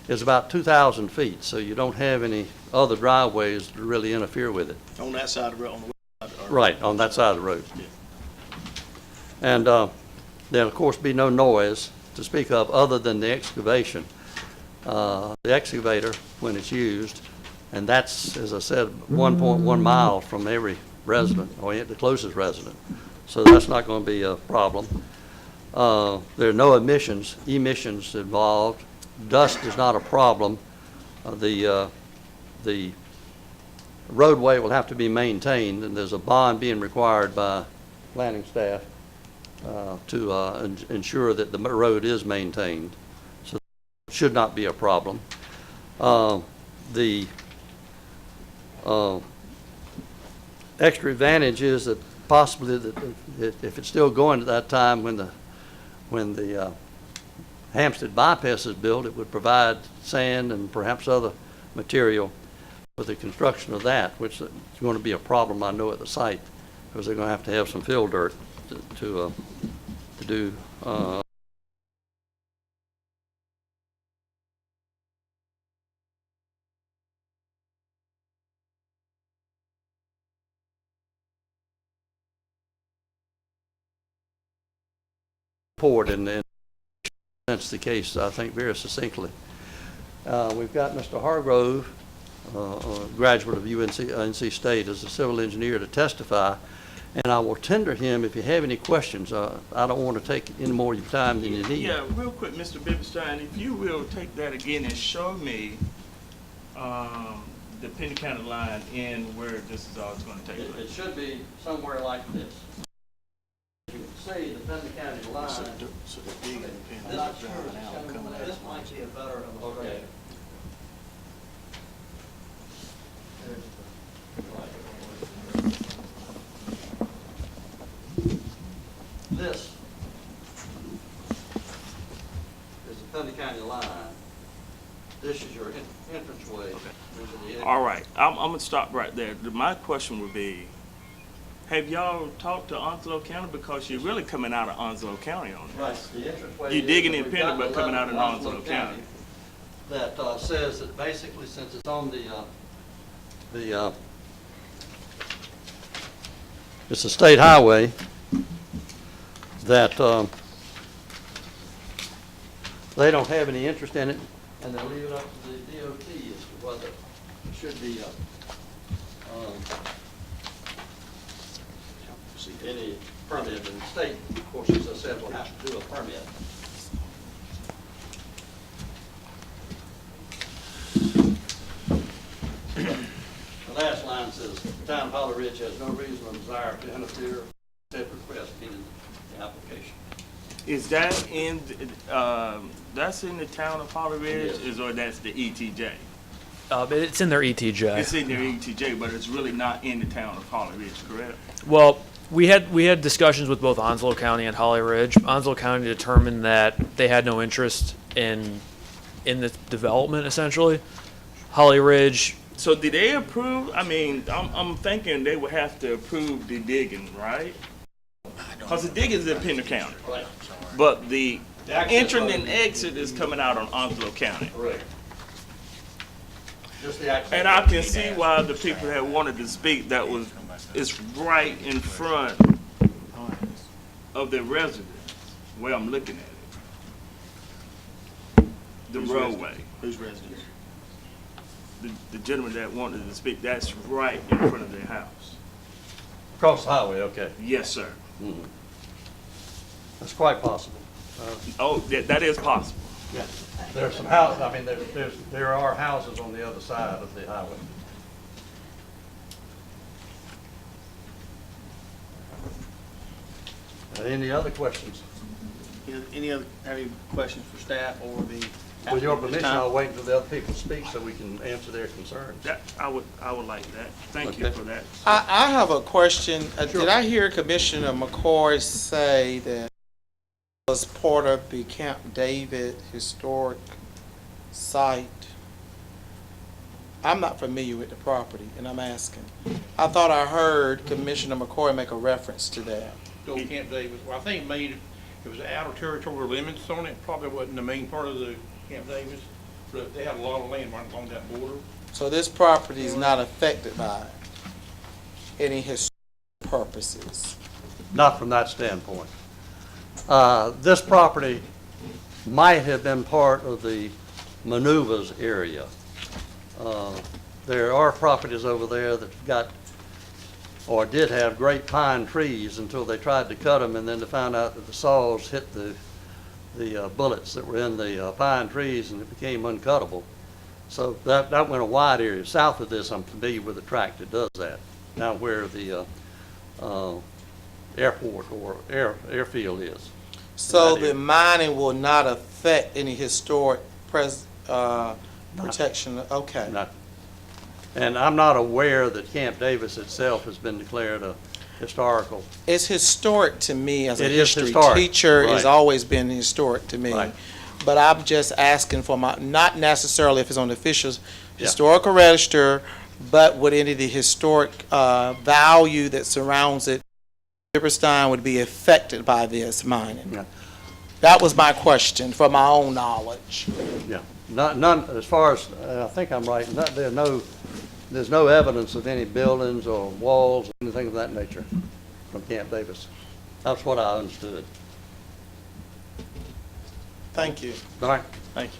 is about 2,000 feet, so you don't have any other driveways to really interfere with it. On that side of the road, on the west side. Right, on that side of the road. Yeah. And there'll, of course, be no noise to speak of other than the excavation. The excavator, when it's used, and that's, as I said, 1.1 miles from every resident, or the closest resident. So that's not going to be a problem. There are no emissions involved. Dust is not a problem. The roadway will have to be maintained, and there's a bond being required by planning staff to ensure that the road is maintained. So it should not be a problem. The extra advantage is that possibly that if it's still going at that time when the Hampstead bypass is built, it would provide sand and perhaps other material for the construction of that, which is going to be a problem, I know, at the site, because they're going to have some fill dirt to do. Poured, and that's the case, I think, very succinctly. We've got Mr. Hargrove, a graduate of NC State, as a civil engineer, to testify, and I will tender him if you have any questions. I don't want to take any more of your time than you need. Yeah, real quick, Mr. Bibbenstein, if you will take that again and show me the Penn County line and where this is all going to take place. It should be somewhere like this. You can see the Penn County line. So they're digging the pin, This that's driving out and coming out. this might be a better illustration. This is the Penn County line. This is your entranceway into the. All right, I'm going to stop right there. My question would be, have y'all talked to Onslow County? Because you're really coming out of Onslow County on this. Right, the entranceway. You're digging is- in we've Penn, got but the coming out in level of Onslow County. that says that basically, since it's on it's a state highway, that they don't have any interest in it, and they'll leave it up to the DOT as to whether it should be any permit in the state. Of course, as I said, will have to do a permit. The last line says, "The town of Holly Ridge has no reason or desire to interfere with said request in the application." Is that in, that's in the town of Holly Ridge, or that's the ETJ? It's in their ETJ. It's in their ETJ, but it's really not in the town of Holly Ridge, correct? Well, we had discussions with both Onslow County and Holly Ridge. Onslow County determined that they had no interest in the development, essentially. Holly Ridge, So did they approve, I mean, I'm thinking they would have to approve the digging, right? Because the digging is in Pender County. Right. But the access entrance road. and exit is coming out on Onslow County. Correct. Just the access. And I can see why the people that wanted to speak, it's right in front of their residence, where I'm looking at it. The roadway. Whose residence? The gentleman that wanted to speak, that's right in front of their house. Across the highway, okay. Yes, sir. That's quite possible. Oh, that is possible. Yeah. There's some houses, I mean, there are houses on the other side of the highway. Any other questions? Any other, have any questions for staff or the? With your applicant at this permission, time? I'll wait until the other people speak so we can answer their concerns. That, I would like that. Thank you Okay. for that. I have a question. Did I hear Commissioner McCoy say that it was part of the Camp David historic site? I'm not familiar with the property, and I'm asking. I thought I heard Commissioner McCoy make a reference to that. Go Camp Davis, well, I think it was outer territorial limits on it, probably wasn't the main part of the Camp Davis, but they had a lot of land right along that border. So this property is not affected by any historic purposes? Not from that standpoint. This property might have been part of the maneuvers area. There are properties over there that got, or did have great pine trees until they tried to cut them, and then they found out that the saws hit the bullets that were in the pine trees, and it became uncuttable. So that went a wide area. South of this, I'm familiar with a tract that does that. Now where the airport or airfield is. So That the area. mining will not affect any historic protection? Okay. Not- And I'm not aware that Camp Davis itself has been declared a historical. It's historic to me as a It is history historic, teacher. It's right. always been historic to me. Right. But I'm just asking for not necessarily if it's on the official Yeah. historical register, but would any of the historic value that surrounds it, Riverstein would be affected by this mining? Yeah. That was my question, for my own knowledge. Yeah, none, as far as, I think I'm right, there's no evidence of any buildings or walls, or anything of that nature from Camp Davis. That's what I understood. Thank you. All right. Thank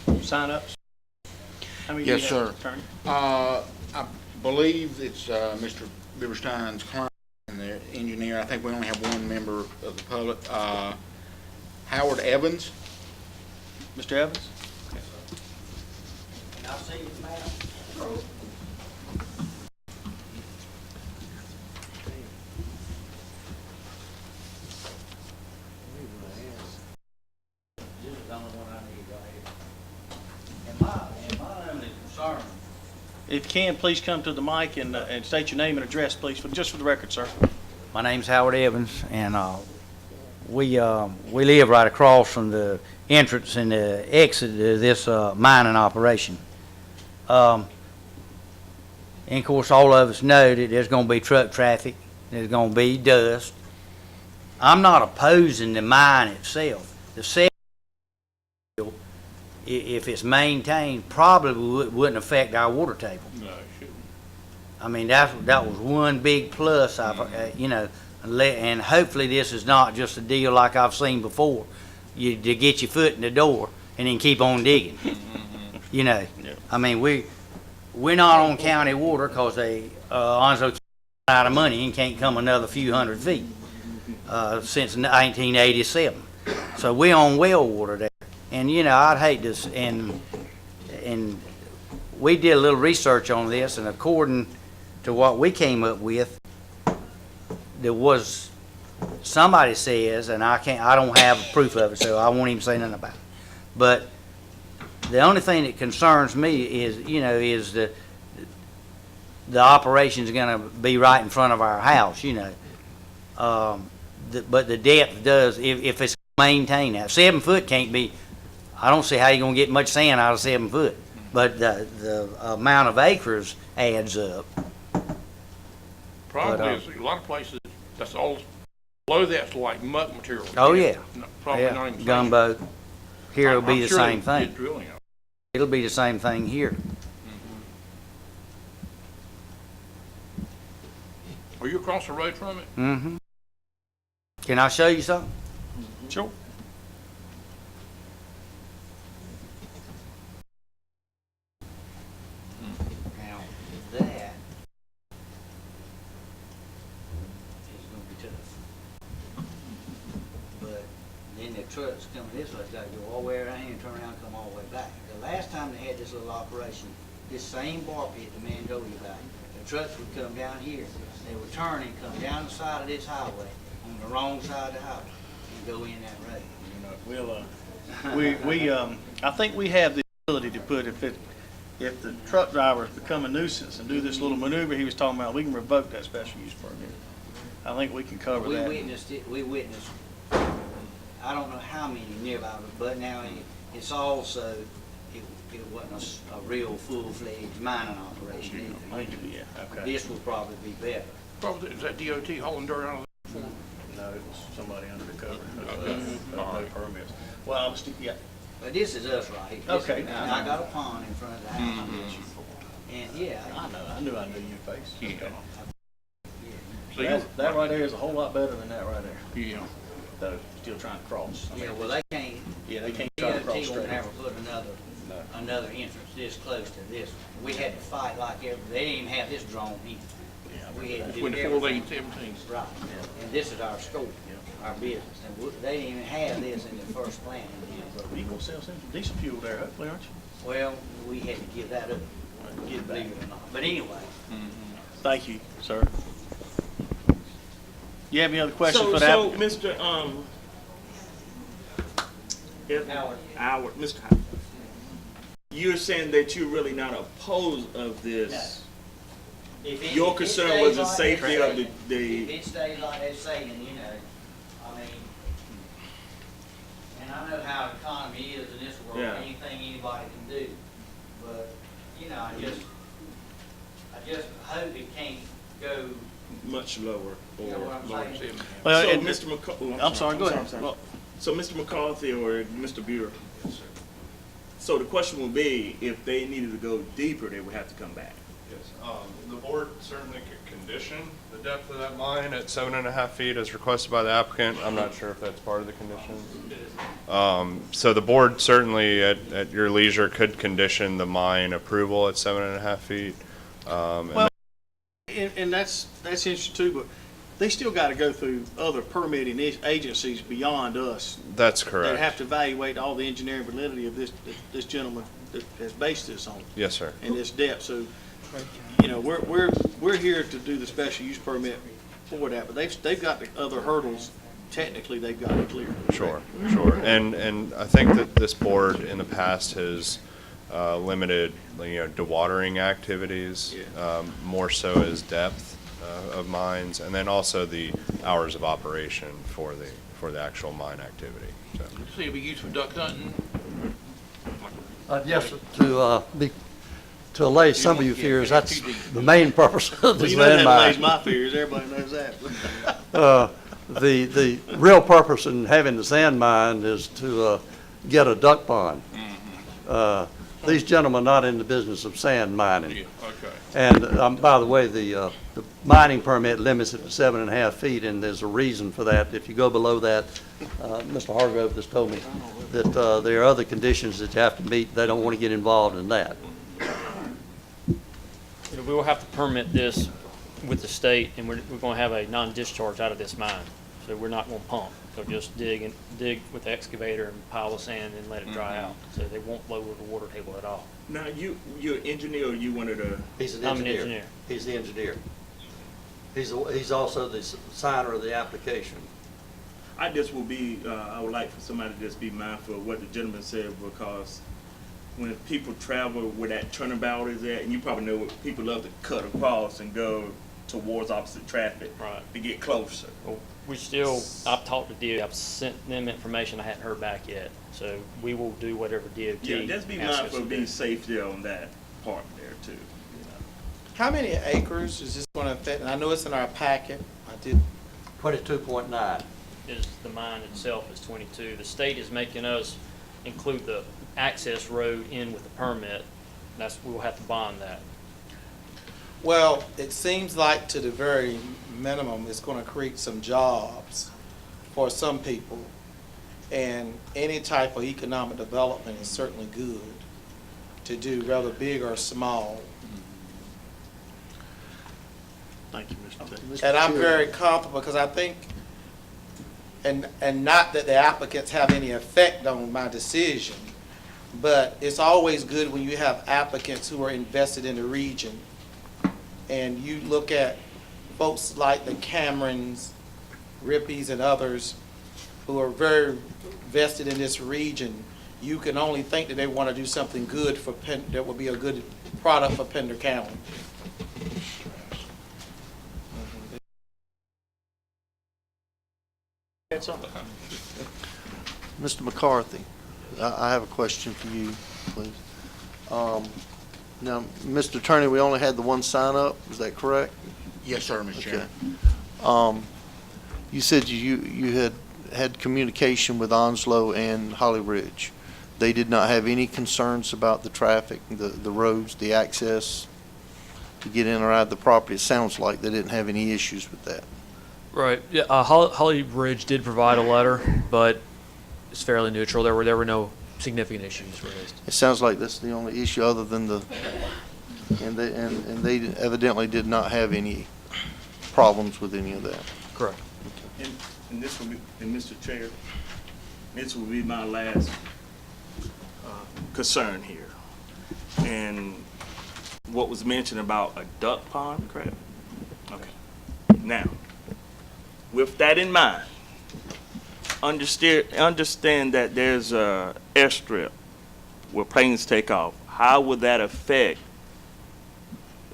you. Sign ups? How many do you Yes, have, sir. Attorney? I believe it's Mr. Biberstein's client and the engineer. I think we only have one member of the public. Howard Evans. Mr. Evans? And I'll see you, madam. This is the only one I need right here. And my only concern, If you can, please come to the mic and state your name and address, please, just for the record, sir. my name's Howard Evans, and we live right across from the entrance and the exit of this mining operation. And of course, all of us know that there's going to be truck traffic, there's going to be dust. I'm not opposing the mine itself. The sale if it's maintained, probably wouldn't affect our water table. No, it shouldn't. I mean, that was one big plus, you know, and hopefully this is not just a deal like I've seen before, to get your foot in the door and then keep on digging. You know, I mean, we're not on county water because Onslow out of money and can't come another few hundred feet since 1987. So we're on well water there. And, you know, I'd hate this, and we did a little research on this, and according to what we came up with, there was, somebody says, and I don't have proof of it, so I won't even say nothing about it. But the only thing that concerns me is, you know, is the operation's gonna be right in front of our house, you know. But the depth does, if it's maintained now. 7 foot can't be, I don't see how you're gonna get much sand out of 7 foot. But the amount of acres adds up. Probably is a lot of places, that's all, below that's like muck material. Oh, yeah. No, probably not even. Gumbo. Here it'll be I'm the sure same they did thing. drilling out. It'll be the same thing here. Are you across the road from it? Mm-hmm. Can I show you something? Sure. Now, that is gonna be tough. But then the trucks coming this way, it's gotta go all the way around here and turn around and come all the way back. The last time they had this little operation, this same bar pit the man told you about, the trucks would come down here, they would turn and come down the side of this highway, on the wrong side of the highway, and go in that road. I think we have the ability to put, if the truck drivers become a nuisance and do this little maneuver he was talking about, we can revoke that special use permit. I think we can cover We that. witnessed it, I don't know how many nearby, but now it's also, it wasn't a real full-fledged mining operation either. Yeah, okay. This will probably be better. Probably, is that DOT hauling dirt out of there? No, it was somebody under the cover. No permits. Well, obviously, yeah. But this is us right here. Okay. And I got a pond in front of the house. And yeah, I knew your face. Yeah. yeah. So That right there is a whole lot better than that right there. Yeah. Though, still trying to cross. Yeah, well, they can't, Yeah, they can't try to DOT cross won't straight. never put another entrance this close to this one. We had to fight like they didn't even have this drawn in. We had to do 24 everything. lane 17. Right, and this is our store, our business, and they didn't even have this in the first plan. You gonna sell some diesel fuel there, hopefully, aren't you? Well, we had to give that up, believe it or not, but anyway. Thank you, sir. You have any other questions for that? So, Mr. Howard, Mr. Howard, you're saying that you're really not opposed of this? Your concern was the safety of If the, it stays like they're saying, you know, I mean, and I know how the economy is in this world, Yeah. anything anybody can do, but, you know, I just hope it can't go, much lower, you know or what I'm Lower saying? 17. Well, So, and Mr. McCarthy. I'm sorry, go ahead. Well, So, Mr. McCarthy or Mr. Buer? So the question would be, if they needed to go deeper, they would have to come back. Yes, the board certainly could condition the depth of that mine at 7.5 feet as requested by the applicant. I'm not sure if that's part of the conditions. So the board certainly at your leisure could condition the mine approval at 7.5 feet. Well, and that's interesting too, but they still gotta go through other permitting agencies beyond us. That's That correct. have to evaluate all the engineering validity of this gentleman that has based this on, Yes, sir. in this depth. So, you know, we're here to do the special use permit for that, but they've got the other hurdles technically they've got to clear. Sure, sure. And I think that this board in the past has limited, dewatering activities, more so as depth of mines, and then also the hours of operation for the actual mine activity. So. See, it'll be used for duck hunting. Yes, to allay some of your fears, that's the main purpose of Well, this you know that allays landmine. my fears, everybody knows that. The real purpose in having the sand mine is to get a duck pond. These gentlemen are not in the business of sand mining. Yeah, okay. And by the way, the mining permit limits it to 7.5 feet, and there's a reason for that. If you go below that, Mr. Hargrove just told me that there are other conditions that you have to meet. They don't want to get involved in that. We will have to permit this with the state, and we're going to have a non-discharge out of this mine. So we're not going to pump. They'll just dig with the excavator and pile the sand and let it dry out. So they won't lower the water table at all. Now, you're an engineer, or you one of the, He's an I'm an engineer. engineer. He's the engineer. He's also the signer of the application. I just would be, I would like for somebody to just be mindful of what the gentleman said, because when people travel where that turnabout is at, and you probably know what people love to cut across and go towards opposite traffic. Right. To get closer. Well, I've talked to DOT. I've sent them information. I hadn't heard back yet. So we will do whatever DOT Yeah, just be asks us mindful to of being do. safe there on that part there too. How many acres is this going to affect? And I know it's in our packet. I did. 22.9. The mine itself is 22. The state is making us include the access road in with the permit. We'll have to bond that. Well, it seems like to the very minimum, it's going to create some jobs for some people. And any type of economic development is certainly good to do, whether big or small. Thank you, Mr. Taylor. And I'm very comfortable because I think, and not that the applicants have any effect on my decision, but it's always good when you have applicants who are invested in the region. And you look at folks like the Camerons, Rippies, and others who are very vested in this region. You can only think that they want to do something good for that would be a good product for Pender County. Mr. McCarthy, I have a question for you, please. Now, Mr. Attorney, we only had the one sign up, is that correct? Yes, sir, Mr. Chairman. You said you had communication with Onslow and Holly Ridge. They did not have any concerns about the traffic, the roads, the access to get in or out of the property? It sounds like they didn't have any issues with that. Right. Yeah. Holly Ridge did provide a letter, but it's fairly neutral. There were no significant issues raised. It sounds like that's the only issue other than and they evidently did not have any problems with any of that. Correct. And this will be, and Mr. Chair, this will be my last concern here. And what was mentioned about a duck pond, correct? Okay. Now, with that in mind, understand that there's a airstrip where planes take off. How would that affect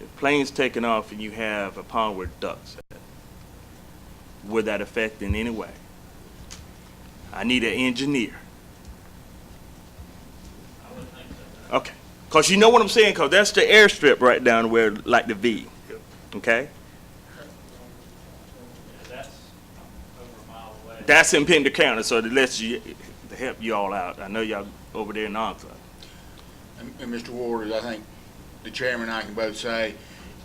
if planes taking off and you have a pond where ducks at? Would that affect in any way? I need an engineer. Okay, because you know what I'm saying, because that's the airstrip right down where, like the V, okay? That's over a mile away. That's in Pender County, so to help you all out. I know y'all over there in Onslow. And Mr. Ward, I think the chairman and I can both say,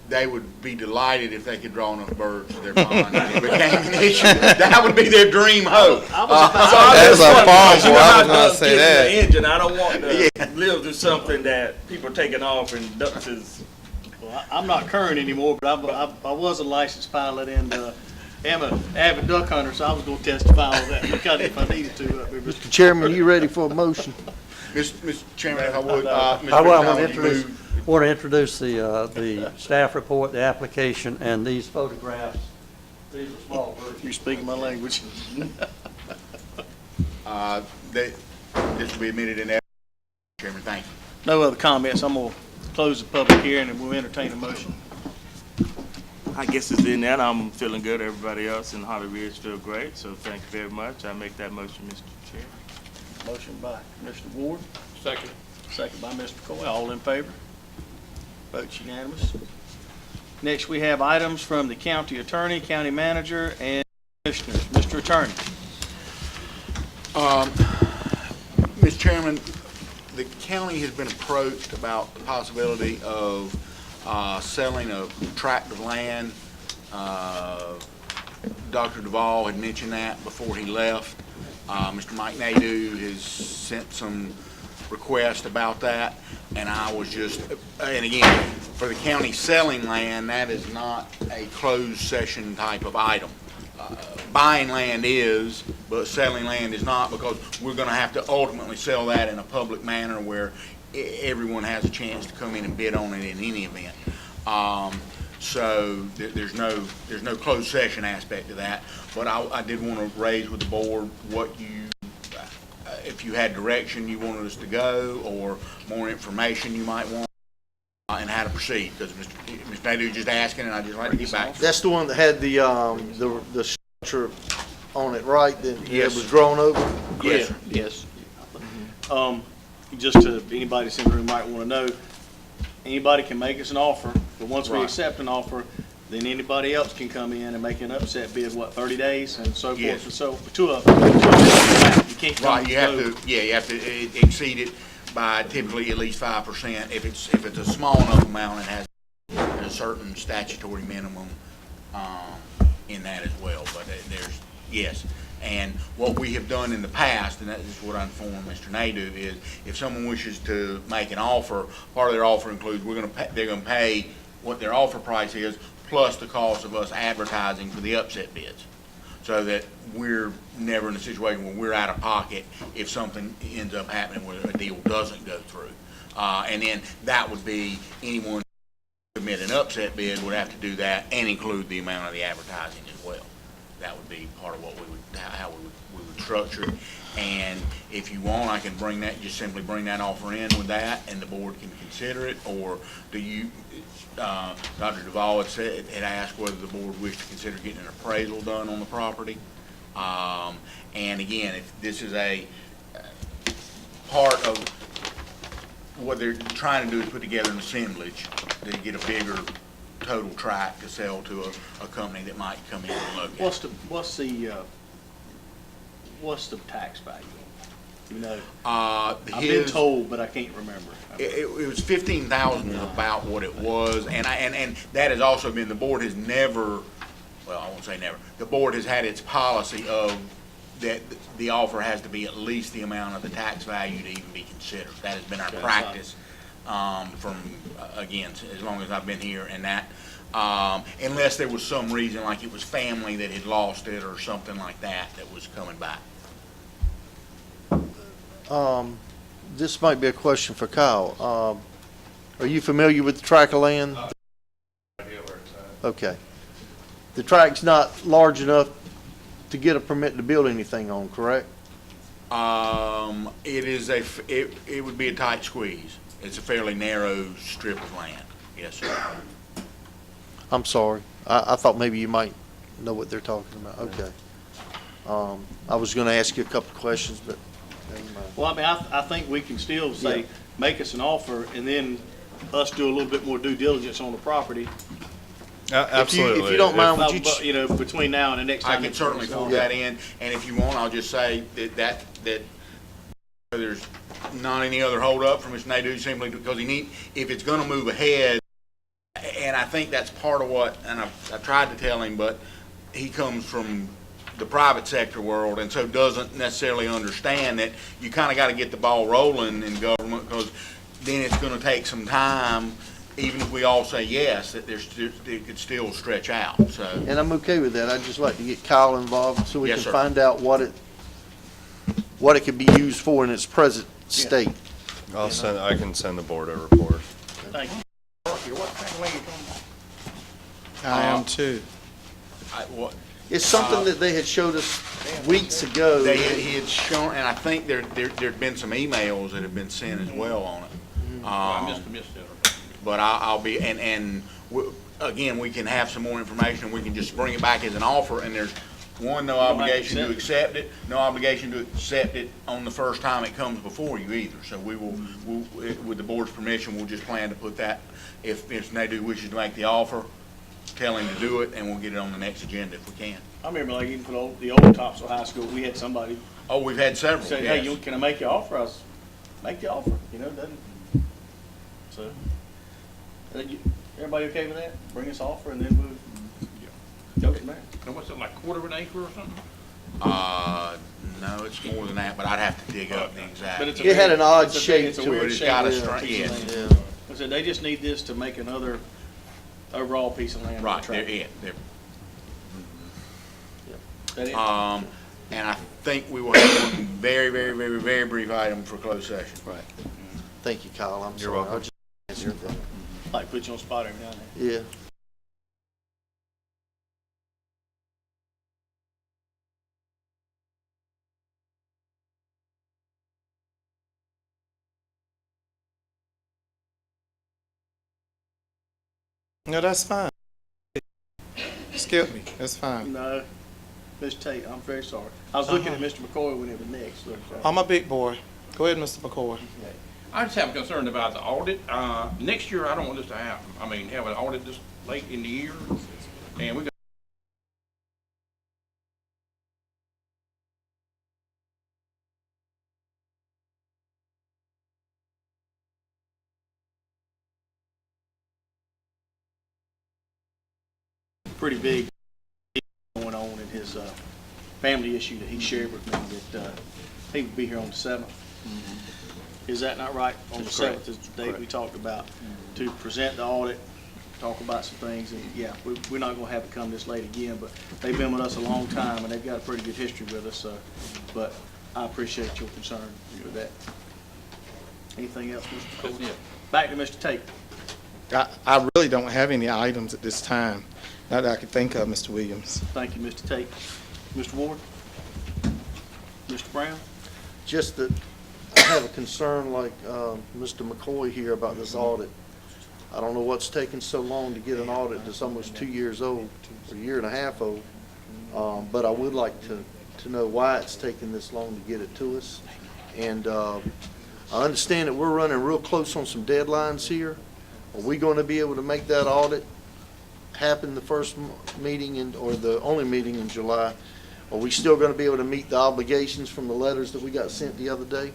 they would be delighted if they could draw enough birds to their pond. If it became an issue, that would be their dream hope. That's a farm boy. I was gonna say that. Engine. I don't want to live through something that people are taking off and ducks is. Well, I'm not current anymore, but I was a licensed pilot and am an avid duck hunter, so I was going to testify on that because if I needed to. Mr. Chairman, you ready for a motion? Mr. Chairman, if I would, I Mr. want McDonald, to introduce the staff report, the application, and these photographs. These are small versions. You're speaking my language. this will be admitted in evidence. Chairman, thank you. No other comments. I'm going to close the public hearing and we'll entertain a motion. I guess it's in that. I'm feeling good. Everybody else in Holly Ridge feel great. So thank you very much. I make that motion, Mr. Chair. Motion by Commissioner Ward, Second. second by Mr. McCoy. All in favor? Votes unanimous. Next, we have items from the county attorney, county manager, and commissioners. Mr. Attorney. Mr. Chairman, the county has been approached about the possibility of selling a tract of land. Dr. Duvall had mentioned that before he left. Mr. Mike Nadeau has sent some requests about that, and I was just, and again, for the county selling land, that is not a closed session type of item. Buying land is, but selling land is not, because we're going to have to ultimately sell that in a public manner where everyone has a chance to come in and bid on it in any event. So there's no closed session aspect to that. But I did want to raise with the board what you, if you had direction you wanted us to go, or more information you might want, and how to proceed, because Mr. Nadeau just asking, and I'd just like to get back to That's the one that had the structure on it, right? That it Yes. was drawn over? Yes, sir. Yes. Just to, anybody that's in the room might want to know, anybody can make us an offer, but once we Right. accept an offer, then anybody else can come in and make an upset bid, 30 days, and so Yes. forth and so, to a, you can't come. Right, you have to, yeah, you have to exceed it by typically at least 5%. If it's a small enough amount, it has a certain statutory minimum in that as well. But there's, yes. And what we have done in the past, and that is what I informed Mr. Nadeau, is if someone wishes to make an offer, part of their offer includes they're gonna pay what their offer price is, plus the cost of us advertising for the upset bids, so that we're never in a situation where we're out of pocket if something ends up happening where a deal doesn't go through. And then that would be anyone who submit an upset bid would have to do that and include the amount of the advertising as well. That would be part of what how we would structure it. And if you want, I can just simply bring that offer in with that, and the board can consider it. Or do you, Dr. Duvall had asked whether the board wished to consider getting an appraisal done on the property. And again, if this is a part of what they're trying to do, is put together an assemblage to get a bigger total tract to sell to a company that might come in and look at it. What's the tax value? You know, I've I've been told, but I can't remember. It was 15,000 is about what it was, and that has also been, the board has never, well, I won't say never, the board has had its policy of that the offer has to be at least the amount of the tax value to even be considered. That has been our practice from, again, as long as I've been here, and that, unless there was some reason, like it was family that had lost it or something like that was coming back. This might be a question for Kyle. Are you familiar with the tract of land? Okay. The tract's not large enough to get a permit to build anything on, correct? It is it would be a tight squeeze. It's a fairly narrow strip of land. Yes, sir. I'm sorry. I thought maybe you might know what they're talking about. Okay. I was going to ask you a couple of questions, but never mind. Well, I mean, I think we can still say, Yeah. make us an offer, and then us do a little bit more due diligence on the property. Absolutely. If you don't mind, would you? You know, between now and the next time. I can certainly pull that in, and if you want, I'll just say that there's not any other holdup from Mr. Nadeau, simply because if it's gonna move ahead, and I think that's part of what, and I tried to tell him, but he comes from the private sector world, and so doesn't necessarily understand that you kinda gotta get the ball rolling in government, because then it's gonna take some time, even if we all say yes, that it could still stretch out, so. And I'm okay with that. I'd just like to get Kyle involved so we Yes, can sir. find out what it could be used for in its present state. I can send the board a report. Thank you. I am too. It's something that they had showed us weeks ago. He had shown, and I think there'd been some emails that have been sent as well on it. I missed it. But I'll be, again, we can have some more information, we can just bring it back as an offer, and there's no obligation to accept it, no obligation to accept it on the first time it comes before you either. So we'll, with the board's permission, we'll just plan to put that, if Mr. Nadeau wishes to make the offer, tell him to do it, and we'll get it on the next agenda if we can. I remember like even for the old Topsail High School, we had somebody Oh, we've had several, say, hey, yes. can I make you an offer? make the offer, doesn't, so. Everybody okay with that? Bring us offer and then we'll go from there. And what's it, like quarter of an acre or something? No, it's more than that, but I'd have to dig up the exact. But it's a It had an odd it's a shape it's a to weird it. It's shape. got a Yeah. straight, yeah. Yeah. I said, they just need this to make another overall piece of land. Right, they're attractive. it. They're, That it? and I think we will have one very, very, very, very brief item for closed session. Right. Thank you, Kyle. I'm You're sorry. welcome. I just answered that. Like put you on the spot every now and then. Yeah. No, that's fine. Skip me, that's fine. No, Mr. Tate, I'm very sorry. I was looking at Mr. McCoy when it was next. So, I'm a big boy. Go ahead, Mr. McCoy. I just have a concern about the audit. Next year, I don't want this to happen. I mean, have an audit this late in the year, and we got pretty big going on in his family issue that he shared with me that he would be here on the 7th. Is that not right? On the 7th is the date we talked about to present the audit, talk about some things, and yeah, we're not gonna have it come this late again, but they've been with us a long time and they've got a pretty good history with us, but I appreciate your concern with that. Anything else, Mr. McCoy? That's it. Back to Mr. Tate. I really don't have any items at this time, not that I can think of, Mr. Williams. Thank you, Mr. Tate. Mr. Ward? Mr. Brown? Just that I have a concern like Mr. McCoy here about this audit. I don't know what's taking so long to get an audit that's almost 2 years old, or a year and a half old. But I would like to know why it's taking this long to get it to us. And I understand that we're running real close on some deadlines here. Are we going to be able to make that audit happen the first meeting or the only meeting in July? Are we still going to be able to meet the obligations from the letters that we got sent the other day?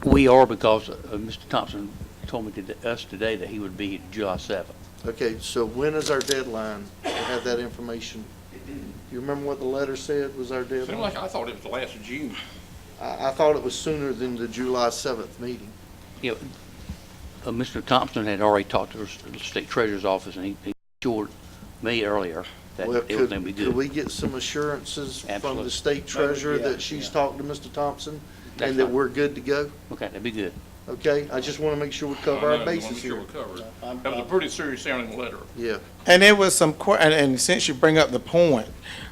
We are, because Mr. Thompson told me to us today that he would be July 7th. Okay, so when is our deadline to have that information? You remember what the letter said was our seemed deadline? like I thought it was the last of June. I thought it was sooner than the July 7th meeting. You know, Mr. Thompson had already talked to the state treasurer's office, and he assured me earlier that Well, everything would be could good. we get some assurances from Absolutely. the state treasurer Yeah, that she's yeah. talked to Mr. Thompson That's and that fine. we're good to go? Okay, that'd be good. Okay, I just want to make sure we cover I our know, bases I'm sure here. we're covered. I'm- That was a pretty serious sounding letter. Yeah. And there was some, and since you bring up the point,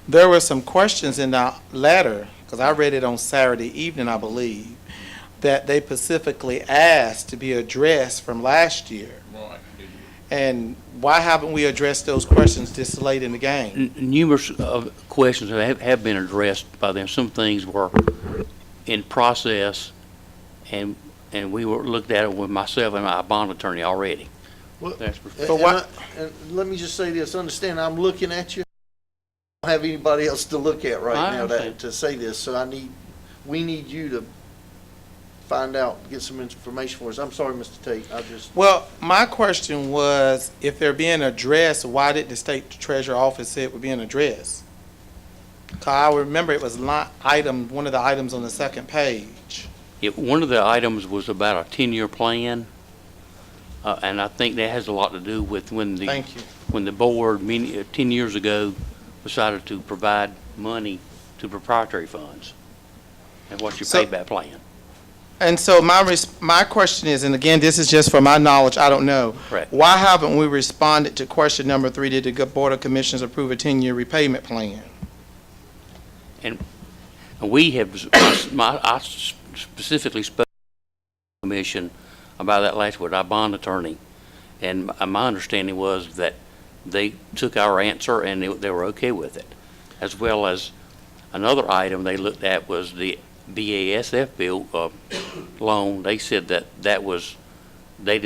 there were some questions in the letter, because I read it on Saturday evening, I believe, that they specifically asked to be addressed from last year. Right. And why haven't we addressed those questions this late in the game? Numerous questions have been addressed by them. Some things were in process, and we were looked at it with myself and my bond attorney already. Well, That's for- And- But what- And let me just say this, understand, I'm looking at you. I don't have anybody else to look at right I now understand. to say this, so we need you to find out, get some information for us. I'm sorry, Mr. Tate, Well, my question was, if they're being addressed, why did the state treasurer office say it were being addressed? 'Cause I remember it was one of the items on the second page. One of the items was about a 10-year plan, and I think that has a lot to do with when Thank you. the board, 10 years ago, decided to provide money to proprietary funds. And what's your So- payback plan? And so my question is, and again, this is just for my knowledge, I don't know. Correct. Why haven't we responded to question number 3, did the Board of Commissioners approve a 10-year repayment plan? And we have, I specifically spoke to the commission about that last with our bond attorney, and my understanding was that they took our answer and they were okay with it. As well as another item they looked at was the BASF bill loan. They said that was, they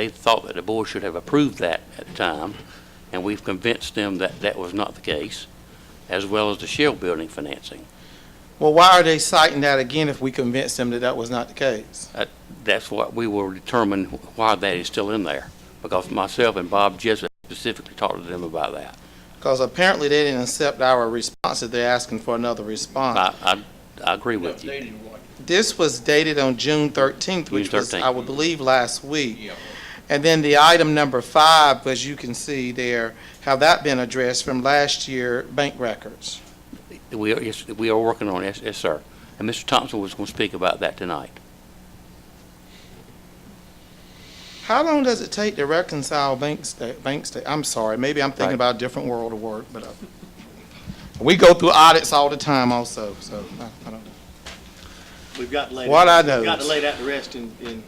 thought that the board should have approved that at the time, and we've convinced them that that was not the case, as well as the Shell building financing. Well, why are they citing that again if we convinced them that that was not the case? That's what we will determine why that is still in there, because myself and Bob Jessup specifically talked to them about that. Because apparently they didn't accept our response, that they're asking for another response. I agree with you. Updated what? This was dated on June 13th, which June was, 13th. I would believe, last week. Yeah. And then the item number 5, as you can see there, how that been addressed from last year, bank records. Yes, we are working on it, yes, sir. And Mr. Thompson was going to speak about that tonight. How long does it take to reconcile I'm sorry, maybe I'm thinking Right. about a different world of work, but we go through audits all the time also, so I don't know. We've got to lay What I that, know we've got to is- lay that to rest in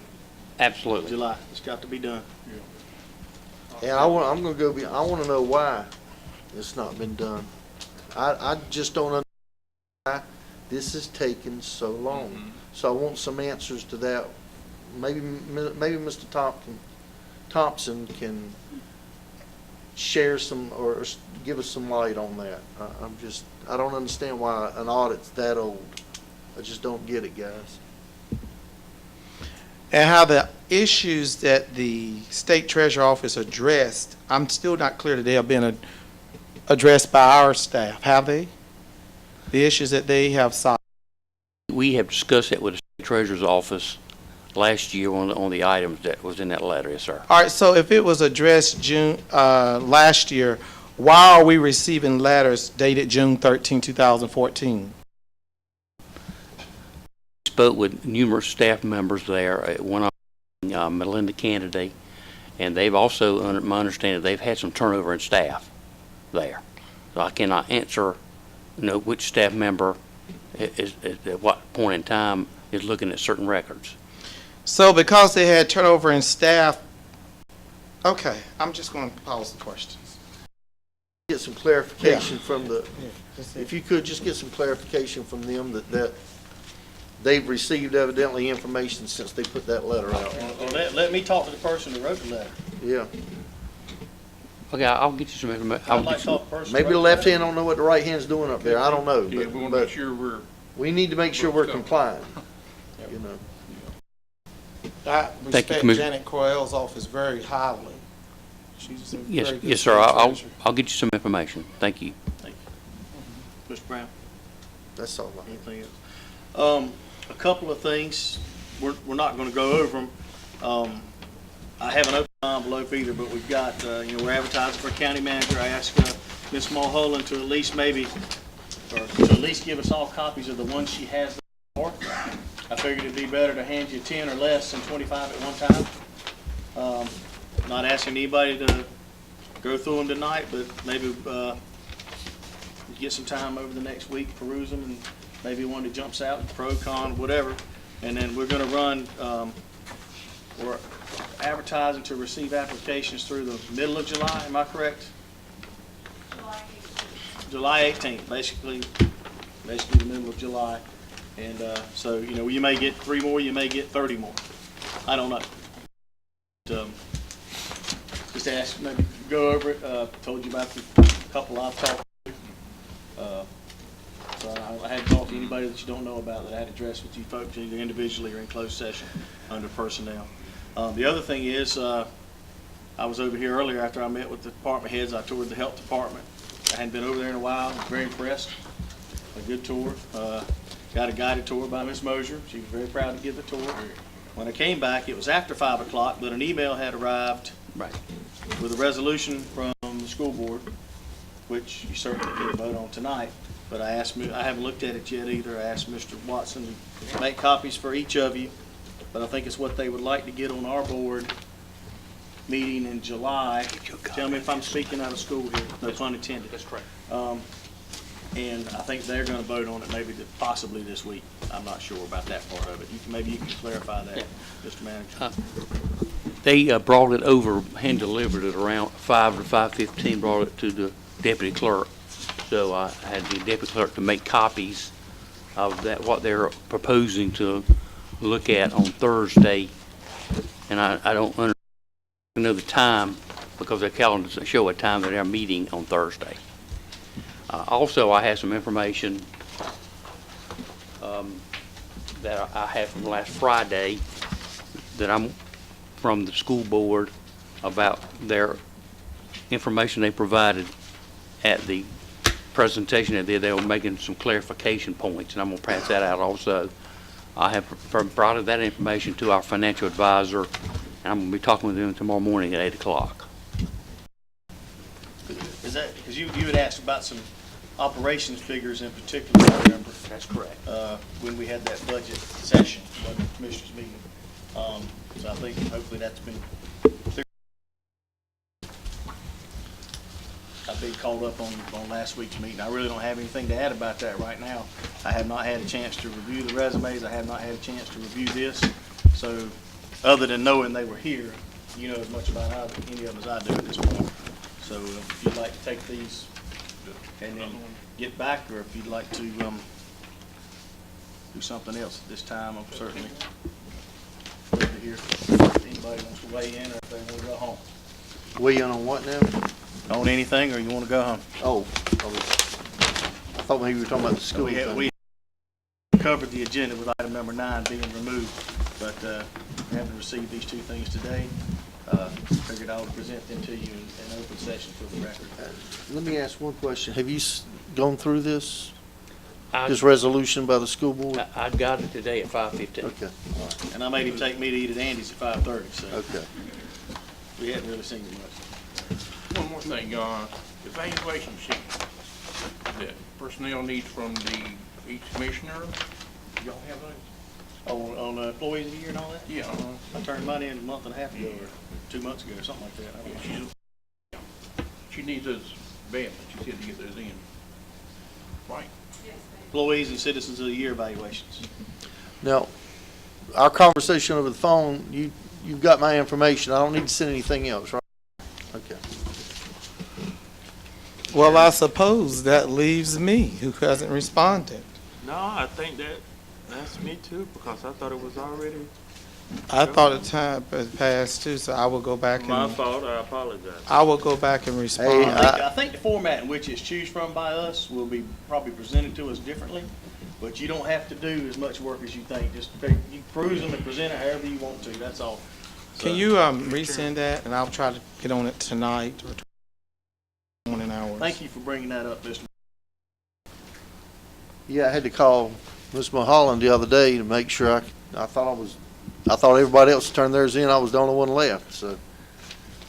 Absolutely. July. It's got to be done. And I want to know why it's not been done. I just don't understand why this is taking so long. So I want some answers to that. Maybe Mr. Thompson can share some or give us some light on that. I don't understand why an audit's that old. I just don't get it, guys. And how the issues that the state treasurer office addressed, I'm still not clear that they have been addressed by our staff, have they? The issues that they have solved. We have discussed it with the State Treasurer's Office last year on the items that was in that letter, yes, sir. All right, so if it was addressed last year, why are we receiving letters dated June 13, 2014? Spoke with numerous staff members there, one of them, Melinda Kennedy, and they've also, under my understanding, they've had some turnover in staff there. So I cannot answer, which staff member is at what point in time is looking at certain records. So because they had turnover in staff, okay, I'm just going to pause the questions. Get some clarification from if you could just get some clarification from them that they've received evidently information since they put that letter out. Well, let me talk to the person who wrote the letter. Yeah. Okay, I'll get you some information. I'd like to talk to the person. Maybe who the wrote left hand don't know what the right hand's doing up there. I don't know. Yeah, we want to make sure we're. We need to make sure we're complying, you know. I Thank you, respect Commissioner. Janet Coyle's office very highly. She's a Yes, very good yes, sir. state I'll treasurer. get you some information. Thank you. Mr. Brown, That's all. anything else? A couple of things. We're not going to go over them. I haven't opened the envelope either, but we've got, we're advertising for a county manager. I asked Ms. Mulholland to at least give us all copies of the ones she has for. I figured it'd be better to hand you 10 or less than 25 at one time. Not asking anybody to go through them tonight, but maybe get some time over the next week, peruse them, and maybe one that jumps out, pro, con, whatever. And then we're going to run, we're advertising to receive applications through the middle of July, am I correct? July 18th, basically the middle of July. And so, you may get 3 more, you may get 30 more. I don't know. Just ask, maybe go over it. Told you about the couple I've talked to. So I hadn't talked to anybody that you don't know about that I had addressed with you folks either individually or in closed session under personnel. The other thing is, I was over here earlier after I met with the department heads. I toured the health department. I hadn't been over there in a while. I was very impressed. A good tour. Got a guided tour by Ms. Mosier. She was very proud to give the tour. When I came back, it was after 5 o'clock, but an email had arrived with a resolution from the school board, which you certainly can vote on tonight. But I haven't looked at it yet either. I asked Mr. Watson to make copies for each of you, but I think it's what they would like to get on our board meeting in July. Tell me if I'm speaking out of school here. No pun intended. That's correct. And I think they're going to vote on it possibly this week. I'm not sure about that part of it. Maybe you can clarify that, Mr. Manager. They brought it over, hand delivered it around 5 to 5:15, brought it to the deputy clerk. So I had the deputy clerk to make copies of that, what they're proposing to look at on Thursday. And I don't know the time because their calendars show a time that they're meeting on Thursday. Also, I have some information that I have from last Friday, that I'm from the school board about their information they provided at the presentation that they were making some clarification points, and I'm gonna pass that out also. I have provided that information to our financial advisor, and I'm gonna be talking with them tomorrow morning at 8 o'clock. Is that, because you had asked about some operations figures in particular, I remember, That's correct. when we had that budget session, the commissioners meeting. So I think hopefully that's been clear. I've been caught up on last week's meeting. I really don't have anything to add about that right now. I have not had a chance to review the resumes. I have not had a chance to review this. So, other than knowing they were here, you know as much about any of them as I do at this point. So, if you'd like to take these and then get back, or if you'd like to do something else at this time, I'm certainly ready to hear if anybody wants to weigh in or if they want to go home. Weigh in on what now? On anything, or you want to go home? Oh, I thought maybe you were talking about the school We thing. covered the agenda with item number 9 being removed, but we haven't received these two things today. Figured I would present them to you in open session for the record. Let me ask one question. Have you gone through this I resolution by the school board? got it today at 5:15. Okay, all right, And I made him take me to eat at Andy's at 5:30, so okay. we hadn't really seen it much. One more thing, evaluation sheet that personnel needs from each commissioner, y'all have those? On employees of the year and all that? Yeah, I turned mine in a month and a half ago, or 2 months ago, or something like that. I don't know. she needs those bad, but she said to get those in. Right. Employees and citizens of the year evaluations. Now, our conversation over the phone, you've got my information. I don't need to send anything else, right? Okay. Well, I suppose that leaves me, who hasn't responded. No, I think that's me too, because I thought it was already I thought the time had passed too, so I will go back my and, fault. I apologize. I will go back and Hey, respond. I think the format in which it's choose from by us will be probably presented to us differently, but you don't have to do as much work as you think. Just you peruse them and present it however you want to, that's all. Can you resend that, and I'll try to get on it tonight or morning hours. Thank you for bringing that up, Mr. Yeah, I had to call Ms. Mulholland the other day to make sure I thought everybody else turned theirs in. I was the only one left, so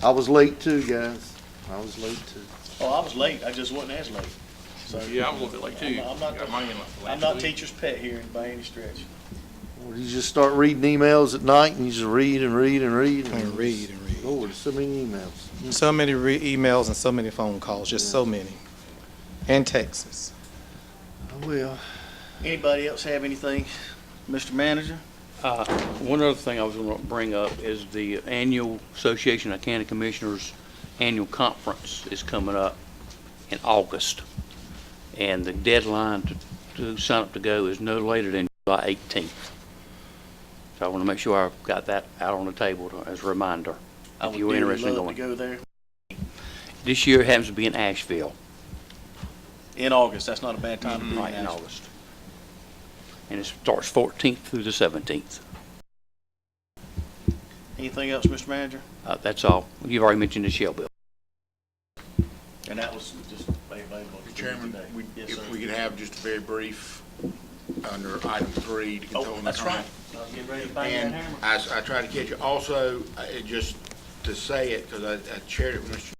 I was late too, guys. I was late too. Oh, I was late, I just wasn't as late. So Yeah, I'm a little bit late too. I'm not, Got mine in like the I'm last not week. teacher's pet here by any stretch. Or you just start reading emails at night and you just read and read and read And read and read. Lord, there's so many emails. So many emails and so many phone calls, just so many. And texts. Oh, well. Anybody else have anything, Mr. Manager? One other thing I was going to bring up is the annual Association of County Commissioners annual conference is coming up in August. And the deadline to sign up to go is no later than July 18th. So I want to make sure I've got that out on the table as a reminder. I If would you're dearly interested in love to going. go there. This year it happens to be in Asheville, In August, that's not a bad time to be in right in Asheville. August. And it starts 14th through the 17th. Anything else, Mr. Manager? That's all. You've already mentioned the Shell bill. And that was just available Mr. Chairman, today. Yes, sir. if we could have just a very brief, under item 3, to control Oh, and that's attorney. right. I was getting ready to bang that And hammer. I tried to catch it. Also, just to say it, because I shared it with Mr.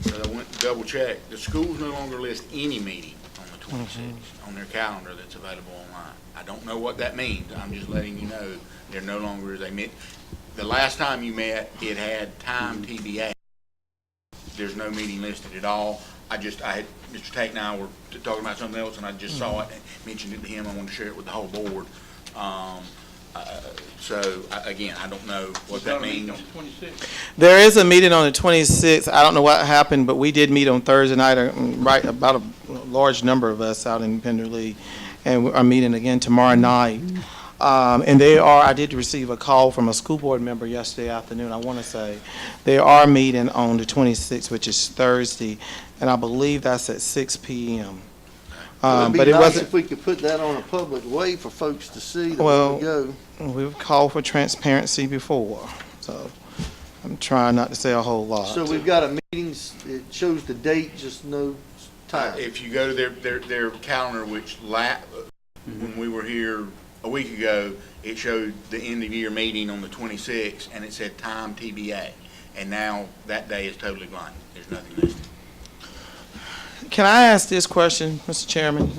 But I went to double check. The schools no longer list any meeting on the 26th on their calendar that's available online. I don't know what that means. I'm just letting you know there no longer is a meet. The last time you met, it had time TBA. There's no meeting listed at all. Mr. Tate and I were talking about something else, and I just saw it and mentioned it to him. I wanted to share it with the whole board. Again, I don't know what that means. On the 26th. There is a meeting on the 26th. I don't know what happened, but we did meet on Thursday night, right, about a large number of us out in Penderley, and we are meeting again tomorrow night. And I did receive a call from a school board member yesterday afternoon, I want to say. They are meeting on the 26th, which is Thursday, and I believe that's at 6 p.m. It'd But be it nice wasn't, if we could put that on a public way for folks to see that Well, we go. we've called for transparency before, so I'm trying not to say a whole lot. So we've got a meetings, it shows the date, just no time. If you go to their calendar, which when we were here a week ago, it showed the end of year meeting on the 26th, and it said time TBA. And now that day is totally blank. There's nothing listed. Can I ask this question, Mr. Chairman?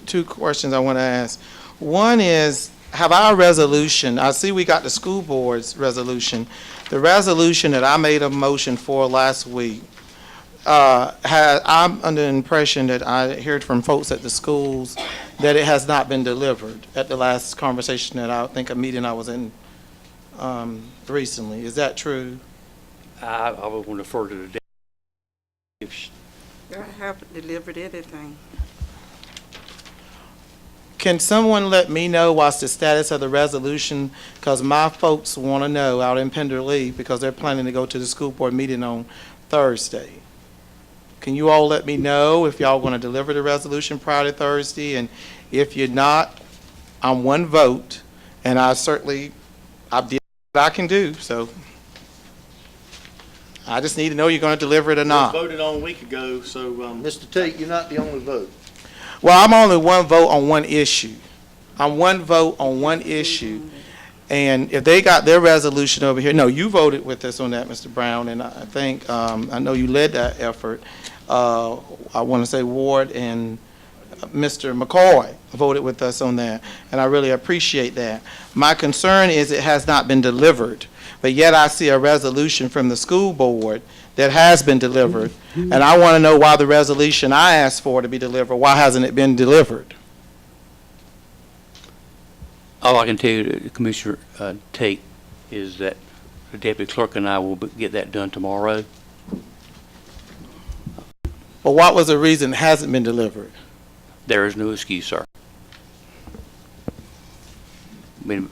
Two questions I want to ask. One is, have our resolution, I see we got the school board's resolution. The resolution that I made a motion for last week, I'm under the impression that I heard from folks at the schools that it has not been delivered at the last conversation that I think a meeting I was in recently. Is that true? I would want to defer to the, I haven't delivered anything. Can someone let me know what's the status of the resolution? Because my folks want to know out in Pender Lee because they're planning to go to the school board meeting on Thursday. Can you all let me know if y'all want to deliver the resolution prior to Thursday? And if you're not, I'm one vote, and I did what I can do, so I just need to know you're going to deliver it or It was not. voted on a week ago, so, Mr. Tate, you're not the only vote. Well, I'm only one vote on one issue. I'm one vote on one issue. And if they got their resolution over here, no, you voted with us on that, Mr. Brown, and I think, I know you led that effort. I want to say Ward and Mr. McCoy voted with us on that, and I really appreciate that. My concern is it has not been delivered, but yet I see a resolution from the school board that has been delivered, and I want to know why the resolution I asked for to be delivered, why hasn't it been delivered? all I can tell you, Commissioner Tate, is that the deputy clerk and I will get that done tomorrow. But what was the reason it hasn't been delivered? There is no excuse, sir. I mean,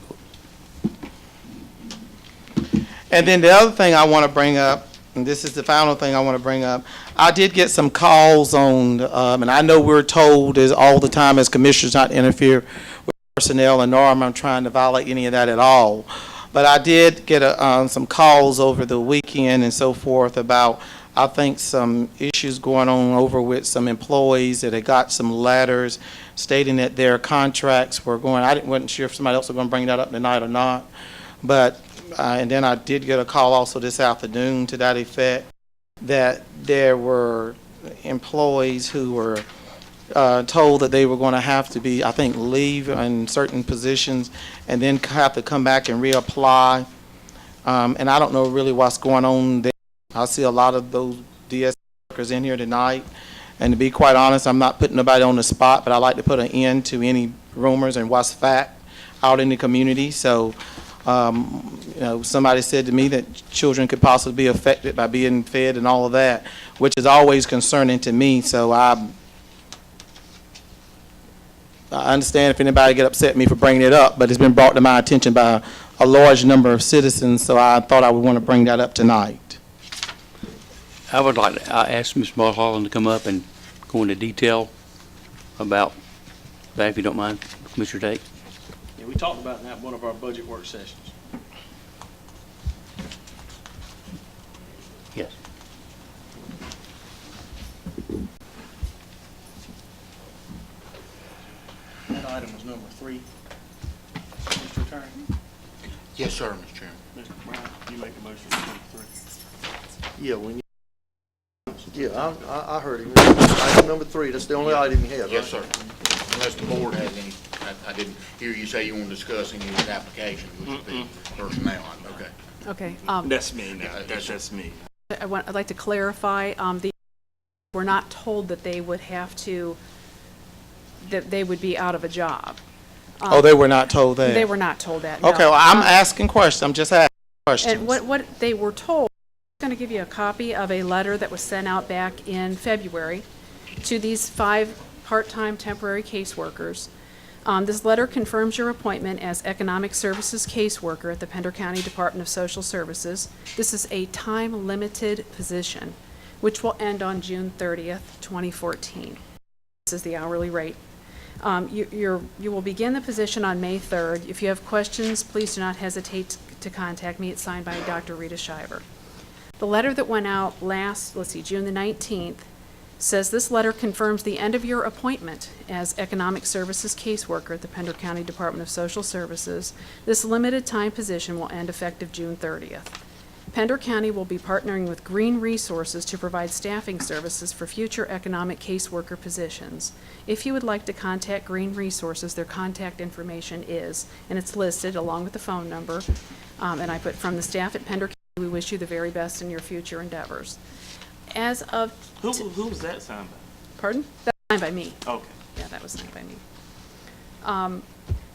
And then the other thing I want to bring up, and this is the final thing I want to bring up, I did get some calls on, and I know we're told is all the time as commissioners not to interfere with personnel, and nor am I trying to violate any of that at all. But I did get some calls over the weekend and so forth about, I think, some issues going on over with some employees that had got some letters stating that their contracts were going, wasn't sure if somebody else was going to bring that up tonight or not. But, and then I did get a call also this afternoon to that effect, that there were employees who were told that they were going to have to be, I think, leave in certain positions and then have to come back and reapply. And I don't know really what's going on there. I see a lot of those DS workers in here tonight. And to be quite honest, I'm not putting nobody on the spot, but I like to put an end to any rumors and what's fact out in the community. So, you know, somebody said to me that children could possibly be affected by being fed and all of that, which is always concerning to me. So I understand if anybody get upset at me for bringing it up, but it's been brought to my attention by a large number of citizens, so I thought I would want to bring that up tonight. I would like to ask Ms. Mulholland to come up and go into detail about that, if you don't mind, Commissioner Tate. Yeah, we talked about that in one of our budget work sessions. Yes. That item was number 3. Mr. Attorney, Yes, sir, Mr. Chairman. Mr. Brown, you make a motion for number 3. Yeah, when you, yeah, I heard him. Item number 3, that's the only item he had, right? Yes, sir. Unless the board has any, I didn't hear you say you want to discuss any of his applications, which would be personnel. Okay. Okay, That's me now. That's me. I'd like to clarify, we're not told that they would have to, that they would be out of a job. Oh, they were not told that? They were not told that, no. Okay, well, I'm asking questions. I'm just asking questions. And what they were told, I'm going to give you a copy of a letter that was sent out back in February to these 5 part-time temporary caseworkers. This letter confirms your appointment as Economic Services Caseworker at the Pender County Department of Social Services. This is a time-limited position, which will end on June 30th, 2014. This is the hourly rate. You will begin the position on May 3rd. If you have questions, please do not hesitate to contact me. It's signed by Dr. Rita Shiver. The letter that went out June the 19th, says this letter confirms the end of your appointment as Economic Services Caseworker at the Pender County Department of Social Services. This limited time position will end effective June 30th. Pender County will be partnering with Green Resources to provide staffing services for future economic caseworker positions. If you would like to contact Green Resources, their contact information is, and it's listed along with the phone number, and I put, from the staff at Pender County, we wish you the very best in your future endeavors. As of... Who's that signed by? Pardon? That's signed by me. Okay. Yeah, that was signed by me.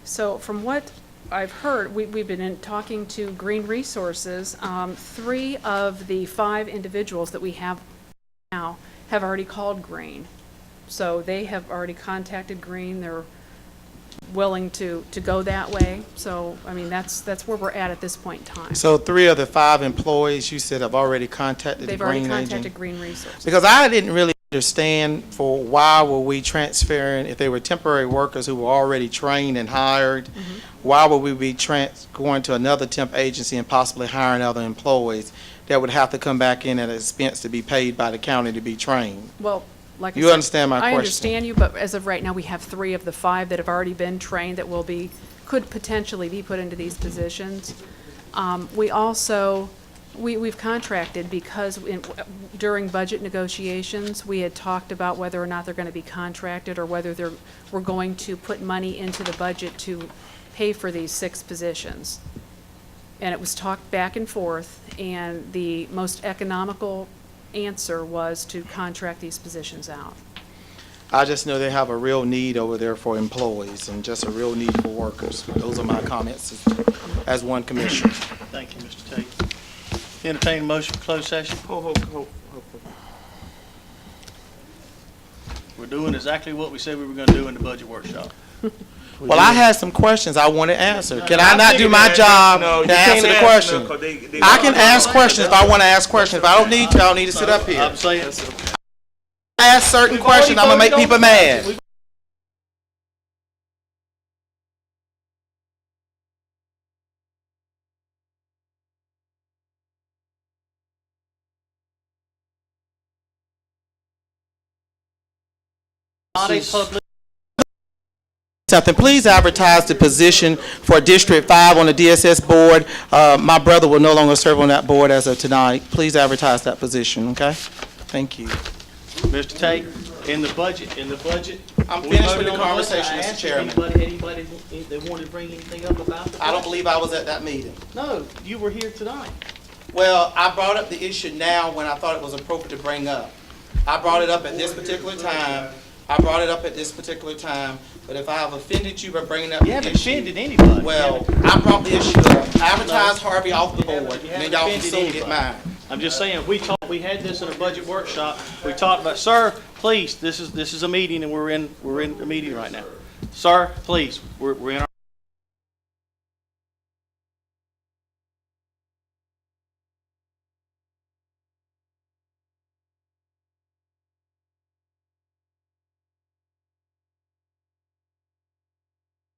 So from what I've heard, we've been talking to Green Resources. 3 of the 5 individuals that we have now have already called Green. So they have already contacted Green. They're willing to go that way. So, I mean, that's where we're at this point in time. So 3 of the 5 employees you said have already contacted the They've Green already agent? contacted Green Resources. Because I didn't really understand for why were we transferring, if they were temporary workers who were already trained and hired, why would we be going to another temp agency and possibly hiring other employees that would have to come back in at an expense to be paid by the county to be trained? Well, like I You said, understand my question? I understand you, but as of right now, we have 3 of the 5 that have already been trained that could potentially be put into these positions. We also, we've contracted because during budget negotiations, we had talked about whether or not they're going to be contracted or whether we're going to put money into the budget to pay for these 6 positions. And it was talked back and forth, and the most economical answer was to contract these positions out. I just know they have a real need over there for employees and just a real need for workers. Those are my comments as one commissioner. Thank you, Mr. Tate. Entertain a motion for closed session. We're doing exactly what we said we were going to do in the budget workshop. Well, I had some questions I want to answer. Can I not do my job to answer the question? I can ask questions if I want to ask questions. If I don't need to, I don't need to sit up here. I'm saying, Ask certain questions, I'm going to make people mad. not a public. Something, please advertise the position for District 5 on the DSS board. My brother will no longer serve on that board as of tonight. Please advertise that position, okay? Thank you. Mr. Tate, in the budget. I'm we finished voted with the on conversation, budget. I Mr. asked Chairman. Anybody that wanted to bring anything up about the budget? I don't believe I was at that meeting. No, you were here tonight. Well, I brought up the issue now when I thought it was appropriate to bring up. I brought it up at this particular time. But if I have offended you by bringing up You the haven't issue, offended anybody. well, I brought the issue up. Advertise Harvey off the board, and then y'all can offended soon get anybody. mine. I'm just saying, we had this in a budget workshop. We talked about, sir, please, this is a meeting and we're in a meeting right now. Sir, please, we're in our.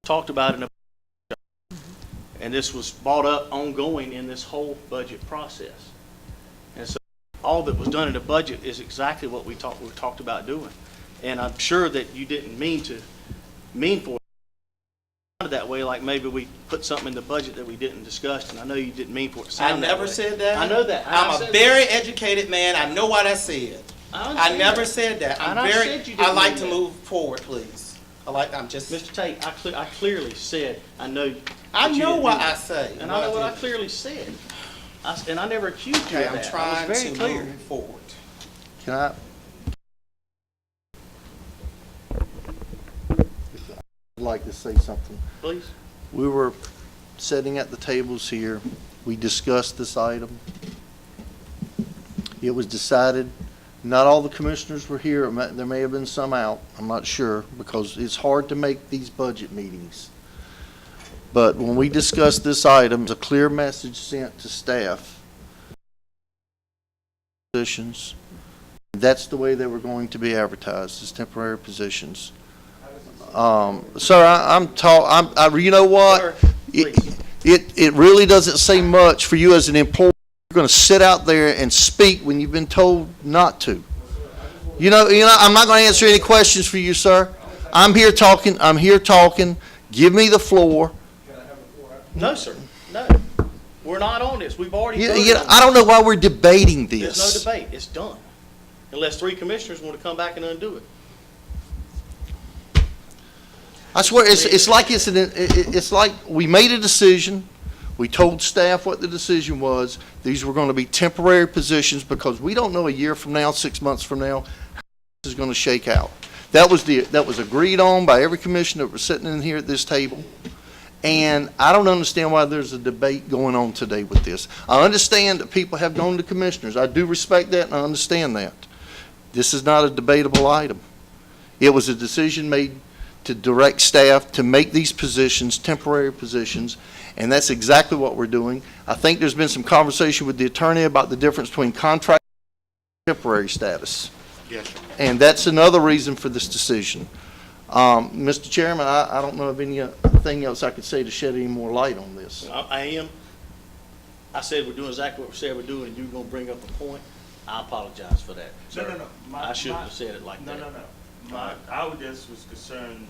Talked about in a, and this was brought up ongoing in this whole budget process. And so all that was done in the budget is exactly what we talked about doing. And I'm sure that you didn't mean for it that way, like maybe we put something in the budget that we didn't discuss, and I know you didn't mean for it to sound that way. I never said that. I know that. I'm a very educated man. I know what I said. I never said that. I like to move forward, please. Mr. Tate, I clearly said, I know. I that you know didn't what do that. I say. And I know what I clearly said. And I never accused you of that. I'm trying I was very to clear. move forward. Can I? I'd like to say something. Please. We were sitting at the tables here. We discussed this item. It was decided, not all the commissioners were here. There may have been some out. I'm not sure, because it's hard to make these budget meetings. But when we discussed this item, a clear message sent to staff. Positions. That's the way they were going to be advertised, as temporary positions. Sir, you know what? It really doesn't say much for you as an employee. You're going to sit out there and speak when you've been told not to. You know, I'm not going to answer any questions for you, sir. I'm here talking. Give me the floor. No, sir, no. We're not on this. We've already You voted know, on I don't know why we're debating this. There's no debate. It's done. Unless 3 commissioners want to come back and undo it. I swear, it's like we made a decision. We told staff what the decision was. These were going to be temporary positions because we don't know a year from now, 6 months from now, how this is going to shake out. That was agreed on by every commissioner that was sitting in here at this table. And I don't understand why there's a debate going on today with this. I understand that people have gone to commissioners. I do respect that and I understand that. This is not a debatable item. It was a decision made to direct staff to make these positions temporary positions, and that's exactly what we're doing. I think there's been some conversation with the attorney about the difference between contract and temporary status. Yes, sir. And that's another reason for this decision. Mr. Chairman, I don't know of anything else I could say to shed any more light on this. I am. I said we're doing exactly what we said we're doing, and you're going to bring up a point. I apologize for that, sir. No. I shouldn't have said it like that. No. I was just concerned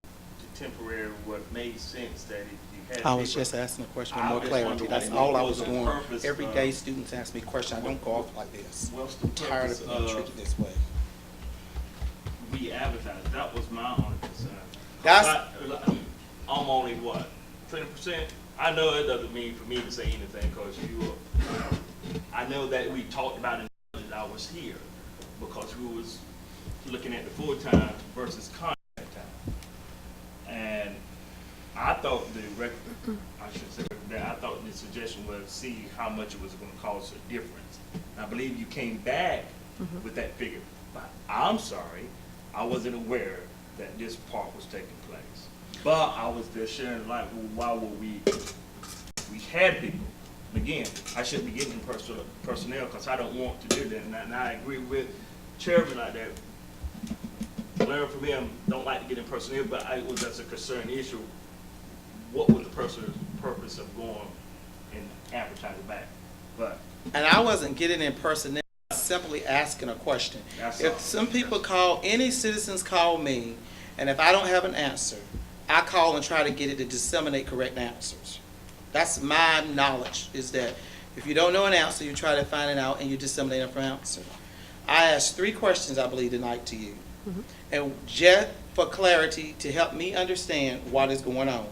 the temporary, what made sense that if you had. I was people- just asking a question for I more just clarity. wonder That's what all I was was the doing. purpose Every of- day students ask me questions. I don't go off like this. What's the I'm tired purpose of being treated this way. We advertised, that was my only concern. That's- I'm only what, 20%? I know it doesn't mean for me to say anything, because I know that we talked about it that I was here, because we was looking at the full-time versus contract time. And I thought I thought the suggestion was see how much it was gonna cost a difference. I believe you came back with that figure, but I'm sorry, I wasn't aware that this part was taking place. But I was just sharing, like, well, why would we had people. Again, I shouldn't be getting personnel because I don't want to do that. And I agree with Chairman like that. Learn from him, don't like to get in personnel, but it was just a concern issue. What was the purpose of going and advertising back? But And I wasn't getting in personnel, simply asking a question. That's all. If some people call, any citizens call me, and if I don't have an answer, I call and try to get it to disseminate correct answers. That's my knowledge, is that if you don't know an answer, you try to find it out and you disseminate an answer. I asked 3 questions, I believe, tonight to you. And just for clarity, to help me understand what is going on.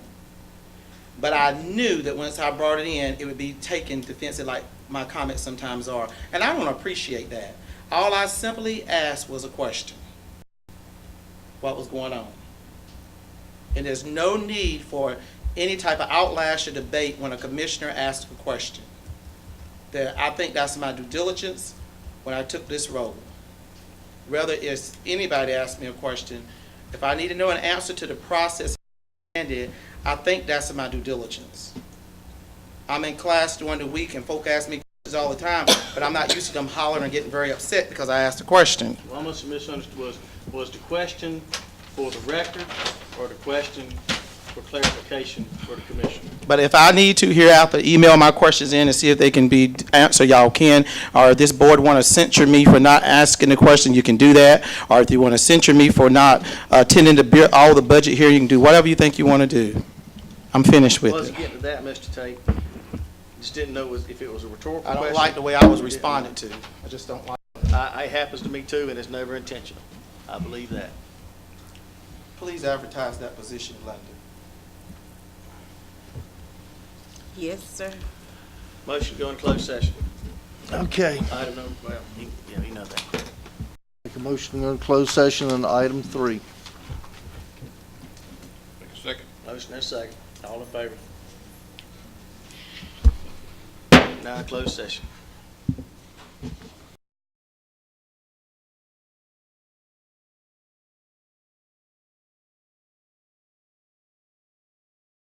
But I knew that once I brought it in, it would be taken defensive like my comments sometimes are. And I don't appreciate that. All I simply asked was a question. What was going on? And there's no need for any type of outlash or debate when a commissioner asks a question. I think that's my due diligence when I took this role. Whether it's anybody asks me a question, if I need to know an answer to the process I think that's my due diligence. I'm in class during the week and folk ask me questions all the time, but I'm not used to them hollering and getting very upset because I asked a question. Well, I must have misunderstood. Was the question for the record or the question for clarification for the commissioner? But if I need to hereafter email my questions in and see if they can be answered, y'all can. Or if this board want to censure me for not asking the question, you can do that. Or if you want to censure me for not attending all the budget here, you can do whatever you think you want to do. I'm finished with Let's it. get to that, Mr. Tate. Just didn't know if it was a rhetorical I question. don't like the way I was responded to. I just don't like it. It happens to me too, and it's never intentional. I believe that. Please advertise that position, London. Yes, sir. Motion to go in closed session. Okay. Item number, well, you know that. Make a motion to go into closed session on item 3. Take a second. Motion and second. All in favor? Now closed session.